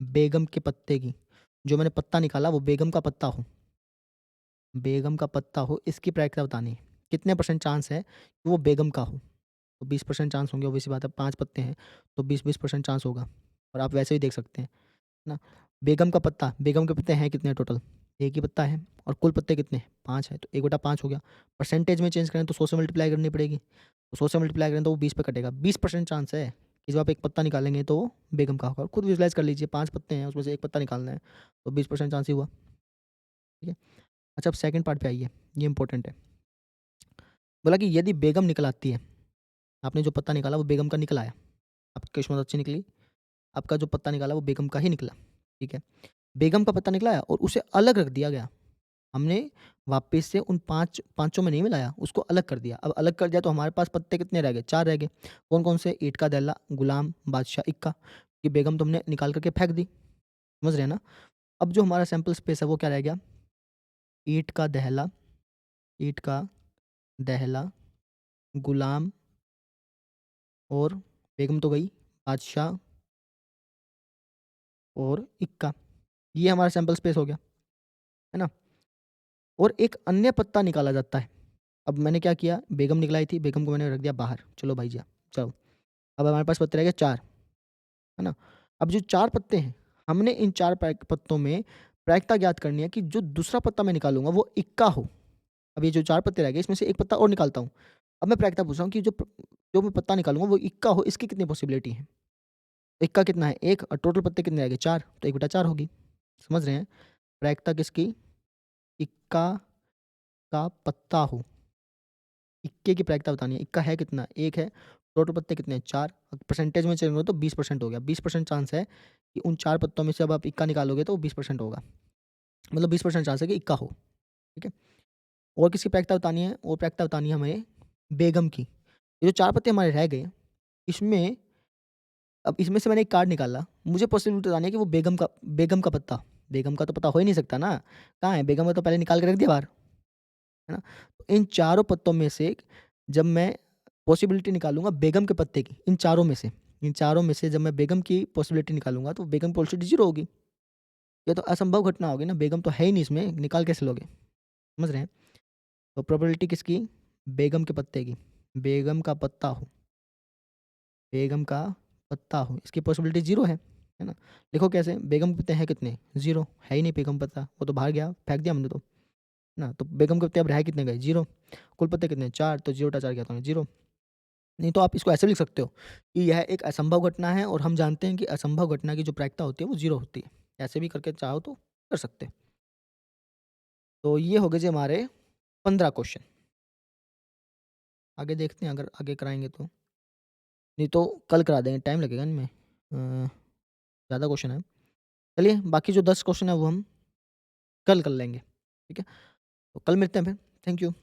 बेगम के पत्ते की। जो मैंने पत्ता निकाला वो बेगम का पत्ता हो, बेगम का पत्ता हो, इसकी प्रायिकता बतानी है। कितने परसेंट चांस है कि वो बेगम का हो? तो 20% चांस होंगे, ऑब्वियस सी बात है, 5 पत्ते हैं तो 20-20% चांस होगा। और आप वैसे ही देख सकते हैं ना। बेगम का पत्ता, बेगम के पत्ते हैं कितने टोटल? एक ही पत्ता है, और कुल पत्ते कितने हैं? 5 है, तो 1/5 हो गया। परसेंटेज में चेंज करें तो 100 से मल्टीप्लाई करनी पड़ेगी, तो 100 से मल्टीप्लाई करें तो वो 20 पे कटेगा। 20% चांस है कि जब आप एक पत्ता निकालेंगे तो वो बेगम का होगा। खुद विजुलाइज कर लीजिए, 5 पत्ते हैं, उसमें से एक पत्ता निकालना है, तो 20% चांस ही हुआ, ठीक है। अच्छा, अब सेकंड पार्ट पे आइए, ये इंपॉर्टेंट है। बोला कि यदि बेगम निकल आती है, आपने जो पत्ता निकाला वो बेगम का निकल आया, आपकी किस्मत अच्छी निकली, आपका जो पत्ता निकाला वो बेगम का ही निकला, ठीक है। बेगम का पत्ता निकला है और उसे अलग रख दिया गया। हमने वापस से उन 5 पाँचों में नहीं मिलाया, उसको अलग कर दिया। अब अलग कर दिया तो हमारे पास पत्ते कितने रह गए? 4 रह गए। कौन-कौन से? ईंट का दहला, गुलाम, बादशाह, इक्का। ये बेगम तो हमने निकाल कर के फेंक दी, समझ रहे हैं ना? अब जो हमारा सैंपल स्पेस है वो क्या रह गया? ईंट का दहला, ईंट का दहला, गुलाम, और बेगम तो गई, बादशाह और इक्का। ये हमारा सैंपल स्पेस हो गया, है ना? और एक अन्य पत्ता निकाला जाता है। अब मैंने क्या किया, बेगम निकलाई थी, बेगम को मैंने रख दिया बाहर, चलो भाई जा जाओ। अब हमारे पास पत्ते रह गए 4, है ना? अब जो 4 पत्ते हैं, हमने इन 4 पत्तों में प्रायिकता ज्ञात करनी है कि जो दूसरा पत्ता मैं निकालूँगा वो इक्का हो। अब ये जो 4 पत्ते रह गए, इसमें से 1 पत्ता और निकालता हूँ। अब मैं प्रायिकता पूछ रहा हूँ कि जो मैं पत्ता निकालूँगा वो इक्का हो, इसकी कितनी पॉसिबिलिटी है? इक्का कितना है? 1, और टोटल पत्ते कितने रह गए? 4, तो 1/4 होगी। समझ रहे हैं? प्रायिकता किसकी? इक्का का पत्ता हो। इक्के की प्रायिकता बतानी है। इक्का है कितना? 1 है। टोटल पत्ते कितने हैं? 4। परसेंटेज में चलेंगे तो 20% हो गया। 20% चांस है कि उन 4 पत्तों में से अब आप इक्का निकालोगे तो 20% होगा। मतलब 20% चांस है कि इक्का हो, ठीक है? और किसकी प्रायिकता बतानी है? और प्रायिकता बतानी है हमें बेगम की। ये जो 4 पत्ते हमारे रह गए, इसमें अब इसमें से मैंने एक कार्ड निकाला। मुझे पॉसिबिलिटी बतानी है कि वो बेगम का पत्ता, बेगम का तो पता हो ही नहीं सकता ना। कहाँ है? बेगम का तो पहले निकाल के रख दिया बाहर, है ना? तो इन चारों पत्तों में से जब मैं पॉसिबिलिटी निकालूँगा बेगम के पत्ते की, इन चारों में से जब मैं बेगम की पॉसिबिलिटी निकालूँगा तो बेगम की पॉसिबिलिटी 0 होगी। ये तो असंभव घटना होगी ना, बेगम तो है ही नहीं इसमें, निकाल कैसे लोगे? समझ रहे हैं? तो प्रोबेबिलिटी किसकी? बेगम के पत्ते की। बेगम का पत्ता हो, बेगम का पत्ता हो, इसकी पॉसिबिलिटी 0 है ना? लिखो कैसे? बेगम के पत्ते हैं कितने? 0, है ही नहीं बेगम पत्ता, वो तो बाहर गया, फेंक दिया हमने तो, ना? तो बेगम के पत्ते अब रह कितने गए? 0। कुल पत्ते कितने? 4, तो 0/4 क्या होंगे? 0। नहीं तो आप इसको ऐसे लिख सकते हो कि यह एक असंभव घटना है और हम जानते हैं कि असंभव घटना की जो प्रायिकता होती है वो 0 होती है। ऐसे भी करके चाहो तो कर सकते हैं। तो ये हो गए जी हमारे 15 क्वेश्चन। आगे देखते हैं अगर आगे कराएँगे तो। नहीं तो कल करा देंगे, टाइम लगेगा इनमें। ज़्यादा क्वेश्चन है। चलिए बाकी जो 10 क्वेश्चन है वो हम कल कर लेंगे। ठीक है? तो कल मिलते हैं फिर। Thank you.